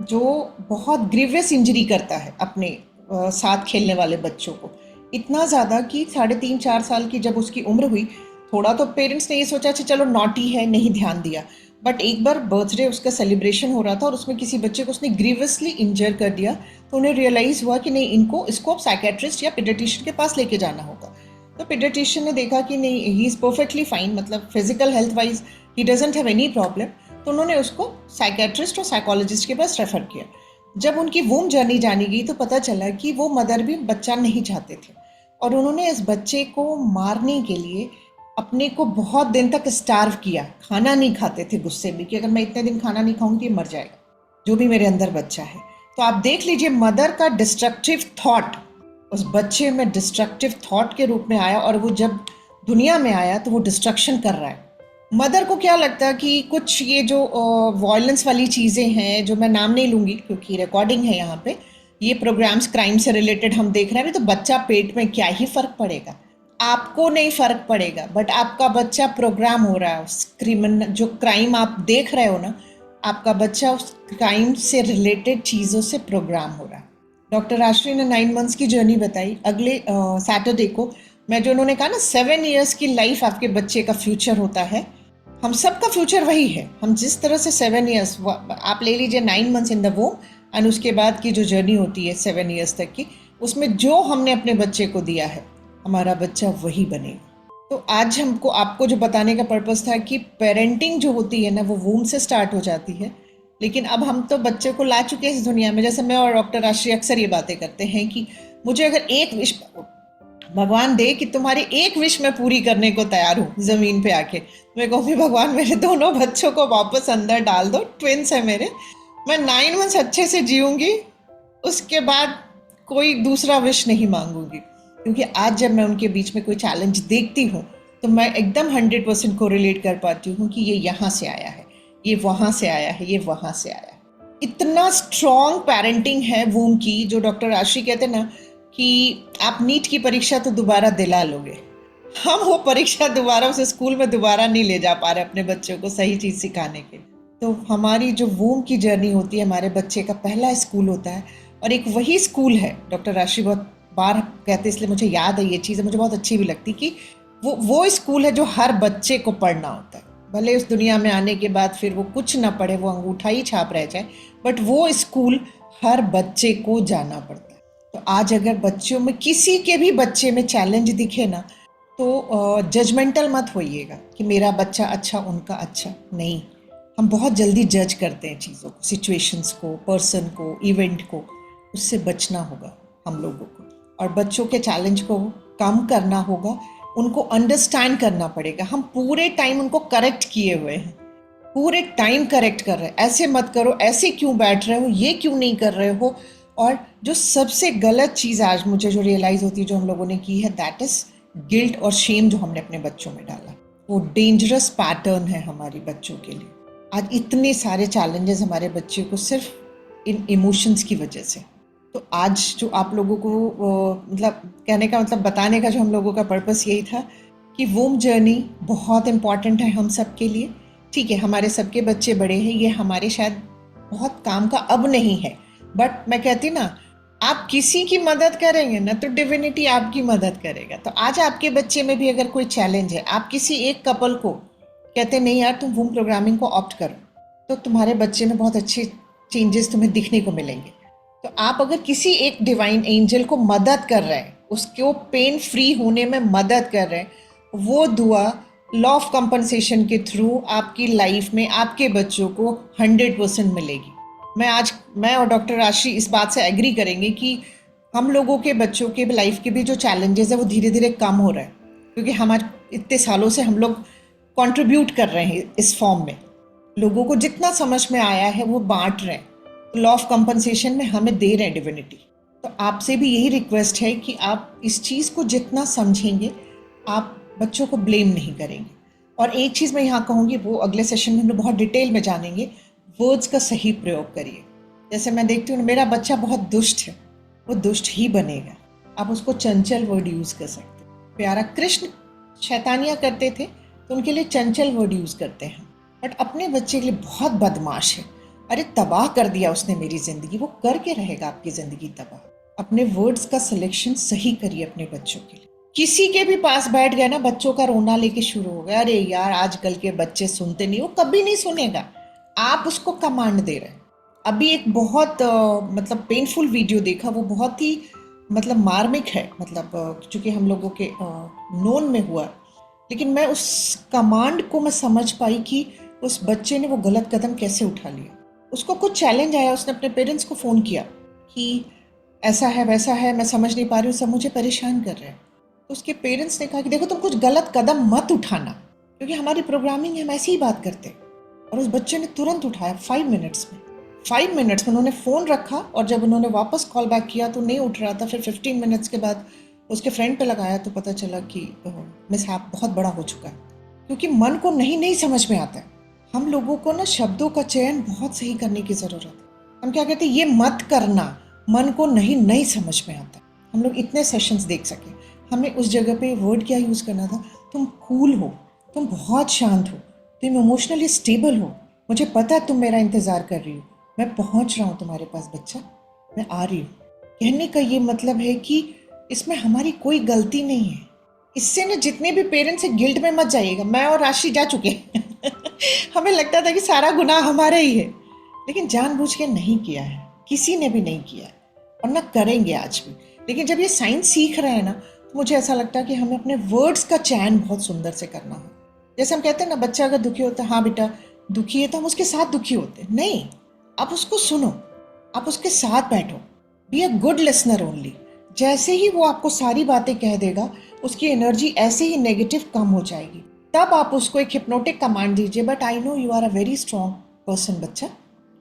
जो बहुत ग्रीवियस इंजरी करता है अपने साथ खेलने वाले बच्चों को, इतना ज़्यादा कि 3.5-4 साल की जब उसकी उम्र हुई, थोड़ा तो पेरेंट्स ने ये सोचा कि चलो नॉटी है, नहीं ध्यान दिया। बट एक बार बर्थडे उसका सेलिब्रेशन हो रहा था और उसमें किसी बच्चे को उसने ग्रीवियसली इंजर कर दिया, तो उन्हें रियलाइज़ हुआ कि नहीं, इसको अब साइकेट्रिस्ट या पीडियाट्रिशियन के पास लेके जाना होगा। तो पीडियाट्रिशियन ने देखा कि नहीं, ही इज़ परफेक्टली फाइन, मतलब physical health wise he doesn't have any problem. तो उन्होंने उसको साइकेट्रिस्ट और साइकोलॉजिस्ट के पास रेफर किया। जब उनकी वूम जर्नी जानी गई, तो पता चला कि वो मदर भी बच्चा नहीं चाहते थे, और उन्होंने इस बच्चे को मारने के लिए अपने को बहुत दिन तक स्टार्व किया। खाना नहीं खाते थे गुस्से में कि अगर मैं इतने दिन खाना नहीं खाऊंगी मर जाएगा जो भी मेरे अंदर बच्चा है। तो आप देख लीजिए, मदर का डिस्ट्रक्टिव थॉट उस बच्चे में डिस्ट्रक्टिव थॉट के रूप में आया, और वो जब दुनिया में आया तो वो डिस्ट्रक्शन कर रहा है। मदर को क्या लगता है कि कुछ ये जो वॉयलेंस वाली चीज़ें हैं, जो मैं नाम नहीं लूँगी क्योंकि रिकॉर्डिंग है यहाँ पे, ये प्रोग्राम्स क्राइम से रिलेटेड हम देख रहे हैं, तो बच्चा पेट में क्या ही फ़र्क पड़ेगा, आपको नहीं फ़र्क पड़ेगा, बट आपका बच्चा प्रोग्राम हो रहा है उस क्रिमिनल, जो क्राइम आप देख रहे हो ना, आपका बच्चा उस क्राइम से रिलेटेड चीज़ों से प्रोग्राम हो रहा है। डॉक्टर राजश्री ने 9 मंथ्स की जर्नी बताई। अगले सैटरडे को मैं, जो उन्होंने कहा ना 7 ईयर्स की लाइफ आपके बच्चे का फ्यूचर होता है, हम सबका फ्यूचर वही है। हम जिस तरह से 7 ईयर्स, आप ले लीजिए 9 मंथ्स इन द वोम, एंड उसके बाद की जो जर्नी होती है 7 ईयर्स तक की, उसमें जो हमने अपने बच्चे को दिया है, हमारा बच्चा वही बनेगा। तो आज हमको आपको जो बताने का पर्पस था कि पेरेंटिंग जो होती है ना, वो वूम से स्टार्ट हो जाती है, लेकिन अब हम तो बच्चे को ला चुके हैं इस दुनिया में। जैसे मैं और डॉक्टर राशि अक्सर ये बातें करते हैं कि मुझे अगर एक विश भगवान दे कि तुम्हारी एक विश मैं पूरी करने को तैयार हूँ ज़मीन पे आके, मैं कहूँगी भगवान मेरे दोनों बच्चों को वापस अंदर डाल दो, ट्विंस है मेरे, मैं 9 मंथ्स अच्छे से जीऊँगी, उसके बाद कोई दूसरा विश नहीं मांगूंगी। क्योंकि आज जब मैं उनके बीच में कोई चैलेंज देखती हूँ, तो मैं एकदम 100% को रिलेट कर पाती हूँ कि ये यहाँ से आया है, ये वहाँ से आया है, ये वहाँ से आया है। इतना स्ट्रॉन्ग पेरेंटिंग है वूम की, जो डॉक्टर राशि कहते ना कि आप नीट की परीक्षा तो दोबारा दिला लोगे, हम वो परीक्षा दोबारा उस स्कूल में दोबारा नहीं ले जा पा रहे अपने बच्चों को सही चीज़ सिखाने के। तो हमारी जो वूम की जर्नी होती है, हमारे बच्चे का पहला स्कूल होता है, और एक वही स्कूल है, डॉक्टर राशि बहुत बार कहते, इसलिए मुझे याद है ये चीज़, मुझे बहुत अच्छी भी लगती कि वो स्कूल है जो हर बच्चे को पढ़ना होता है। भले उस दुनिया में आने के बाद फिर वो कुछ ना पढ़े, वो अंगूठा ही छाप रह जाए, बट वो स्कूल हर बच्चे को जाना पड़ता है। तो आज अगर बच्चों में किसी के भी बच्चे में चैलेंज दिखे ना, तो जजमेंटल मत होइएगा कि मेरा बच्चा अच्छा, उनका अच्छा नहीं। हम बहुत जल्दी जज करते हैं चीज़ों को, सिचुएशंस को, पर्सन को, इवेंट को। उससे बचना होगा हम लोगों को, और बच्चों के चैलेंज को कम करना होगा। उनको अंडरस्टैंड करना पड़ेगा। हम पूरे टाइम उनको करेक्ट किए हुए हैं, पूरे टाइम करेक्ट कर रहे हैं, ऐसे मत करो, ऐसे क्यों बैठ रहे हो, ये क्यों नहीं कर रहे हो। और जो सबसे गलत चीज़ आज मुझे जो रियलाइज़ होती है जो हम लोगों ने की है, दैट इज़ गिल्ट और शेम जो हमने अपने बच्चों में डाला। वो डेंजरस पैटर्न है हमारे बच्चों के लिए। आज इतने सारे चैलेंजेस हमारे बच्चे को सिर्फ इन इमोशंस की वजह से। तो आज जो आप लोगों को मतलब कहने का मतलब बताने का जो हम लोगों का पर्पस यही था कि वूम जर्नी बहुत इम्पॉर्टेंट है हम सब के लिए। ठीक है, हमारे सबके बच्चे बड़े हैं, ये हमारे शायद बहुत काम का अब नहीं है, बट मैं कहती ना, आप किसी की मदद करेंगे ना तो डिविनिटी आपकी मदद करेगा। तो आज आपके बच्चे में भी अगर कोई चैलेंज है, आप किसी एक कपल को कहते नहीं यार तुम वूम प्रोग्रामिंग को ऑप्ट करो, तो तुम्हारे बच्चे में बहुत अच्छे चेंजेस तुम्हें दिखने को मिलेंगे। तो आप अगर किसी एक डिवाइन एंजल को मदद कर रहे हैं, उसको पेन फ्री होने में मदद कर रहे हैं, वो दुआ लॉ ऑफ कंपनसेशन के थ्रू आपकी लाइफ में आपके बच्चों को 100% मिलेगी। मैं और डॉक्टर राशि इस बात से एग्री करेंगे कि हम लोगों के बच्चों के लाइफ के भी जो चैलेंजेस है वो धीरे धीरे कम हो रहे हैं, क्योंकि हमारे इतने सालों से हम लोग कंट्रीब्यूट कर रहे हैं इस फॉर्म में। लोगों को जितना समझ में आया है वो बांट रहे हैं, लॉ ऑफ कंपनसेशन में हमें दे रहे हैं डिविनिटी। तो आपसे भी यही रिक्वेस्ट है कि आप इस चीज़ को जितना समझेंगे, आप बच्चों को ब्लेम नहीं करेंगे। और एक चीज़ मैं यहाँ कहूँगी, वो अगले सेशन में हम लोग बहुत डिटेल में जानेंगे, वर्ड्स का सही प्रयोग करिए। जैसे मैं देखती हूँ मेरा बच्चा बहुत दुष्ट है, वो दुष्ट ही बनेगा। आप उसको चंचल वर्ड यूज़ कर सकते हैं। प्यारा कृष्ण शैतानियाँ करते थे तो उनके लिए चंचल वर्ड यूज़ करते हैं, बट अपने बच्चे के लिए बहुत बदमाश है। अरे तबाह कर दिया उसने मेरी ज़िंदगी, वो करके रहेगा आपकी ज़िंदगी तबाह। अपने वर्ड्स का सिलेक्शन सही करिए अपने बच्चों के लिए। किसी के भी पास बैठ गया ना, बच्चों का रोना लेके शुरू हो गया, अरे यार आजकल के बच्चे सुनते नहीं, वो कभी नहीं सुनेगा। आप उसको कमांड दे रहे हैं। अभी एक बहुत मतलब पेनफुल वीडियो देखा, वो बहुत ही मतलब मार्मिक है, मतलब चूँकि हम लोगों के नोन में हुआ, लेकिन मैं उस कमांड को मैं समझ पाई कि उस बच्चे ने वो गलत कदम कैसे उठा लिया। उसको कुछ चैलेंज आया, उसने अपने पेरेंट्स को फ़ोन किया कि ऐसा है वैसा है, मैं समझ नहीं पा रही हूँ, सब मुझे परेशान कर रहे हैं। तो उसके पेरेंट्स ने कहा कि देखो तुम कुछ गलत कदम मत उठाना, क्योंकि हमारी प्रोग्रामिंग हम ऐसी ही बात करते हैं। और उस बच्चे ने तुरंत उठाया 5 मिनट्स में। 5 मिनट्स में उन्होंने फ़ोन रखा, और जब उन्होंने वापस कॉल बैक किया तो नहीं उठ रहा था। फिर 15 मिनट्स के बाद उसके फ्रेंड पे लगाया तो पता चला कि मिसहैप बहुत बड़ा हो चुका है, क्योंकि मन को नहीं समझ में आता है। हम लोगों को ना शब्दों का चयन बहुत सही करने की ज़रूरत है। हम क्या कहते हैं, ये मत करना, मन को नहीं समझ में आता। हम लोग इतने सेशंस देख सके, हमें उस जगह पे वर्ड क्या यूज़ करना था, तुम कूल हो, तुम बहुत शांत हो, तुम इमोशनली स्टेबल हो, मुझे पता है तुम मेरा इंतज़ार कर रही हो, मैं पहुँच रहा हूँ तुम्हारे पास बच्चा, मैं आ रही हूँ। कहने का ये मतलब है कि इसमें हमारी कोई गलती नहीं है। इससे ना जितने भी पेरेंट्स हैं गिल्ट में मत जाइएगा। मैं और राशि जा चुके हैं हमें लगता था कि सारा गुनाह हमारा ही है, लेकिन जानबूझ के नहीं किया है, किसी ने भी नहीं किया है, और ना करेंगे आज भी। लेकिन जब ये साइंस सीख रहे हैं ना, तो मुझे ऐसा लगता है कि हमें अपने वर्ड्स का चयन बहुत सुंदर से करना है। जैसे हम कहते हैं ना, बच्चा अगर दुखी होता है, हाँ बेटा दुखी है, तो हम उसके साथ दुखी होते हैं। नहीं, आप उसको सुनो, आप उसके साथ बैठो, be a good listener only. जैसे ही वो आपको सारी बातें कह देगा, उसकी एनर्जी ऐसे ही नेगेटिव कम हो जाएगी। तब आप उसको एक हिप्नोटिक कमांड दीजिए, but I know you are a very strong person बच्चा।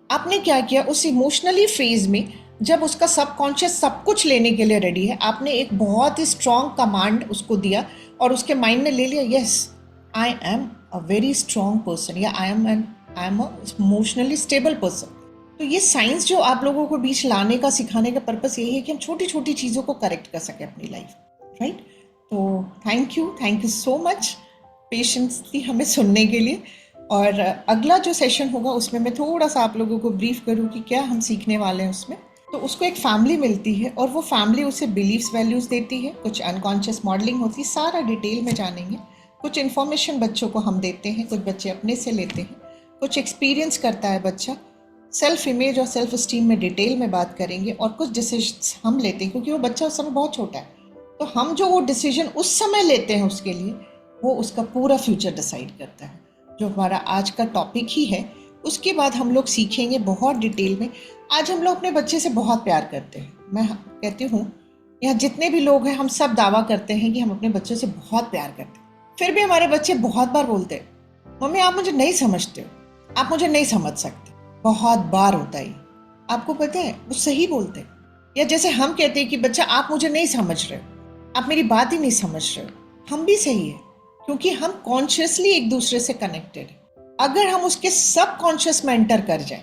आपने क्या किया, उस इमोशनली फेज में जब उसका सबकॉन्शियस सब कुछ लेने के लिए रेडी है, आपने एक बहुत ही स्ट्रॉन्ग कमांड उसको दिया, और उसके माइंड ने ले लिया, yes I am a very strong person, या I am a emotionally stable person. तो ये साइंस जो आप लोगों को बीच लाने का, सिखाने का पर्पस यही है कि हम छोटी छोटी चीज़ों को करेक्ट कर सकें अपनी लाइफ, राइट। तो thank you so much patiently हमें सुनने के लिए। और अगला जो सेशन होगा उसमें मैं थोड़ा सा आप लोगों को ब्रीफ करूँ कि क्या हम सीखने वाले हैं उसमें। तो उसको एक फैमिली मिलती है और वो फैमिली उसे बिलीव्स वैल्यूज़ देती है, कुछ अनकॉन्शियस मॉडलिंग होती है, सारा डिटेल में जानेंगे। कुछ इन्फॉर्मेशन बच्चों को हम देते हैं, कुछ बच्चे अपने से लेते हैं, कुछ एक्सपीरियंस करता है बच्चा। सेल्फ इमेज और सेल्फ स्टीम में डिटेल में बात करेंगे और कुछ डिसीजंस हम लेते हैं क्योंकि वो बच्चा उस समय बहुत छोटा है। तो हम जो वो डिसीजन उस समय लेते हैं उसके लिए, वो उसका पूरा फ्यूचर डिसाइड करता है, जो हमारा आज का टॉपिक ही है। उसके बाद हम लोग सीखेंगे बहुत डिटेल में। आज हम लोग अपने बच्चे से बहुत प्यार करते हैं। मैं कहती हूँ यहाँ जितने भी लोग हैं हम सब दावा करते हैं कि हम अपने बच्चों से बहुत प्यार करते हैं। फिर भी हमारे बच्चे बहुत बार बोलते हैं, मम्मी आप मुझे नहीं समझते हो, आप मुझे नहीं समझ सकते। बहुत बार होता है। आपको पता है वो सही बोलते हैं। या जैसे हम कहते हैं कि बच्चा आप मुझे नहीं समझ रहे हो, आप मेरी बात ही नहीं समझ रहे हो। हम भी सही है क्योंकि हम कॉन्शियसली एक दूसरे से कनेक्टेड है। अगर हम उसके सब कॉन्शियस में एंटर कर जाए,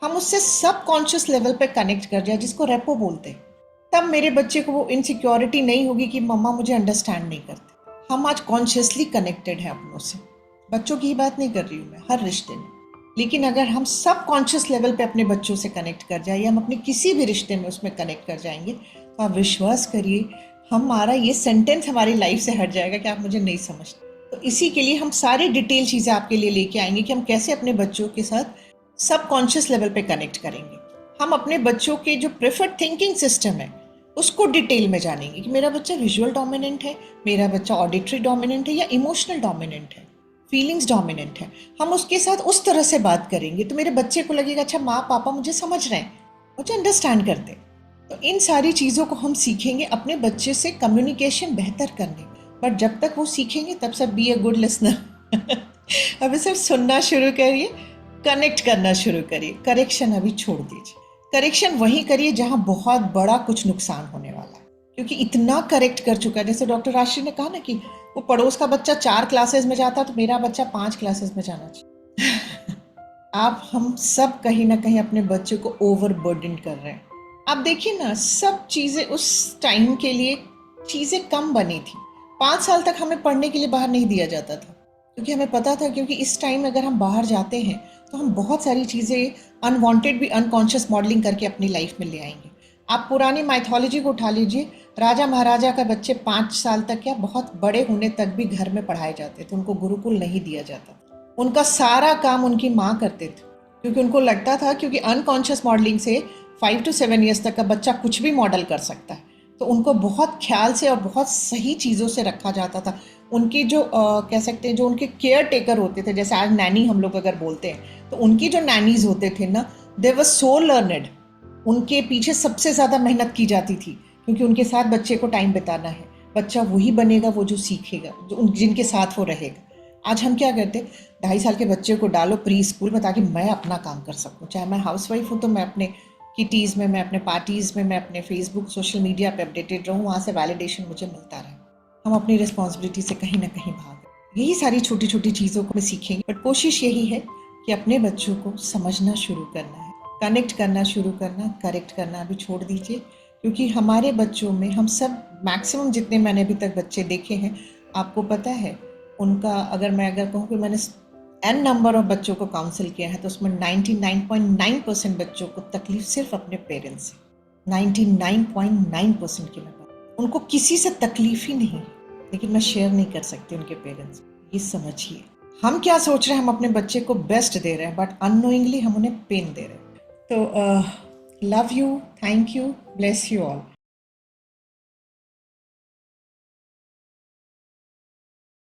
हम उससे सब कॉन्शियस लेवल पे कनेक्ट कर जाए, जिसको रेपो बोलते हैं, तब मेरे बच्चे को वो इनसिक्योरिटी नहीं होगी कि मम्मा मुझे अंडरस्टैंड नहीं करते। हम आज कॉन्शियसली कनेक्टेड हैं अपनों से। बच्चों की ही बात नहीं कर रही हूँ मैं, हर रिश्ते में। लेकिन अगर हम सब कॉन्शियस लेवल पे अपने बच्चों से कनेक्ट कर जाए या हम अपने किसी भी रिश्ते में उसमें कनेक्ट कर जाएंगे, तो आप विश्वास करिए हमारा ये सेंटेंस हमारी लाइफ से हट जाएगा कि आप मुझे नहीं समझते। तो इसी के लिए हम सारी डिटेल चीज़ें आपके लिए लेके आएंगे कि हम कैसे अपने बच्चों के साथ सब कॉन्शियस लेवल पे कनेक्ट करेंगे। हम अपने बच्चों के जो प्रेफर्ड थिंकिंग सिस्टम है उसको डिटेल में जानेंगे कि मेरा बच्चा विजुअल डोमिनेंट है, मेरा बच्चा ऑडिटरी डोमिनेंट है या इमोशनल डोमिनेंट है, फीलिंग्स डोमिनेंट है। हम उसके साथ उस तरह से बात करेंगे तो मेरे बच्चे को लगेगा अच्छा माँ पापा मुझे समझ रहे हैं, मुझे अंडरस्टैंड करते हैं। तो इन सारी चीज़ों को हम सीखेंगे अपने बच्चे से कम्युनिकेशन बेहतर करने। बट जब तक वो सीखेंगे तब सब बी ए गुड लिसनर। अभी सिर्फ सुनना शुरू करिए, कनेक्ट करना शुरू करिए। करेक्शन अभी छोड़ दीजिए। करेक्शन वहीं करिए जहां बहुत बड़ा कुछ नुकसान होने वाला है, क्योंकि इतना करेक्ट कर चुका है। जैसे डॉक्टर राशि ने कहा ना कि वो पड़ोस का बच्चा 4 क्लासेस में जाता तो मेरा बच्चा 5 क्लासेस में जाना चाहिए। आप हम सब कहीं ना कहीं अपने बच्चे को ओवरबर्डन कर रहे हैं। आप देखिए ना, सब चीज़ें उस टाइम के लिए चीज़ें कम बनी थी। 5 साल तक हमें पढ़ने के लिए बाहर नहीं दिया जाता था क्योंकि हमें पता था क्योंकि इस टाइम अगर हम बाहर जाते हैं तो हम बहुत सारी चीज़ें अनवांटेड भी अनकॉन्शियस मॉडलिंग करके अपनी लाइफ में ले आएंगे। आप पुरानी माइथोलॉजी को उठा लीजिए, राजा महाराजा का बच्चे 5 साल तक या बहुत बड़े होने तक भी घर में पढ़ाए जाते थे, उनको गुरुकुल नहीं दिया जाता। उनका सारा काम उनकी माँ करते थे क्योंकि उनको लगता था क्योंकि अनकॉन्शियस मॉडलिंग से 5 to 7 ईयर्स तक का बच्चा कुछ भी मॉडल कर सकता है। तो उनको बहुत ख्याल से और बहुत सही चीज़ों से रखा जाता था। उनके जो कह सकते हैं जो उनके केयर टेकर होते थे, जैसे आज नैनी हम लोग अगर बोलते हैं, तो उनकी जो नैनीज होते थे ना, दे वर सो लर्नड। उनके पीछे सबसे ज़्यादा मेहनत की जाती थी क्योंकि उनके साथ बच्चे को टाइम बिताना है। बच्चा वही बनेगा वो जो सीखेगा, जो जिनके साथ वो रहेगा। आज हम क्या करते हैं, 2.5 साल के बच्चे को डालो प्री स्कूल में ताकि मैं अपना काम कर सकूँ। चाहे मैं हाउस वाइफ हूँ तो मैं अपने किटीज़ में, मैं अपने पार्टीज़ में, मैं अपने फेसबुक सोशल मीडिया पे अपडेटेड रहूँ, वहाँ से वैलिडेशन मुझे मिलता रहे। हम अपनी रिस्पॉन्सिबिलिटी से कहीं ना कहीं भाग। यही सारी छोटी छोटी चीज़ों को सीखेंगे। बट कोशिश यही है कि अपने बच्चों को समझना शुरू करना है, कनेक्ट करना शुरू करना, करेक्ट करना अभी छोड़ दीजिए। क्योंकि हमारे बच्चों में हम सब मैक्सिमम जितने मैंने अभी तक बच्चे देखे हैं, आपको पता है उनका, अगर कहूँ कि मैंने n नंबर ऑफ बच्चों को काउंसिल किया है तो उसमें 99.9% बच्चों को तकलीफ सिर्फ अपने पेरेंट्स से। 99.9% की मैं बात, उनको किसी से तकलीफ ही नहीं है, लेकिन मैं शेयर नहीं कर सकती उनके पेरेंट्स। ये समझिए हम क्या सोच रहे हैं, हम अपने बच्चे को बेस्ट दे रहे हैं बट अननोइंगली हम उन्हें पेन दे रहे हैं। तो love you, thank you, bless you all.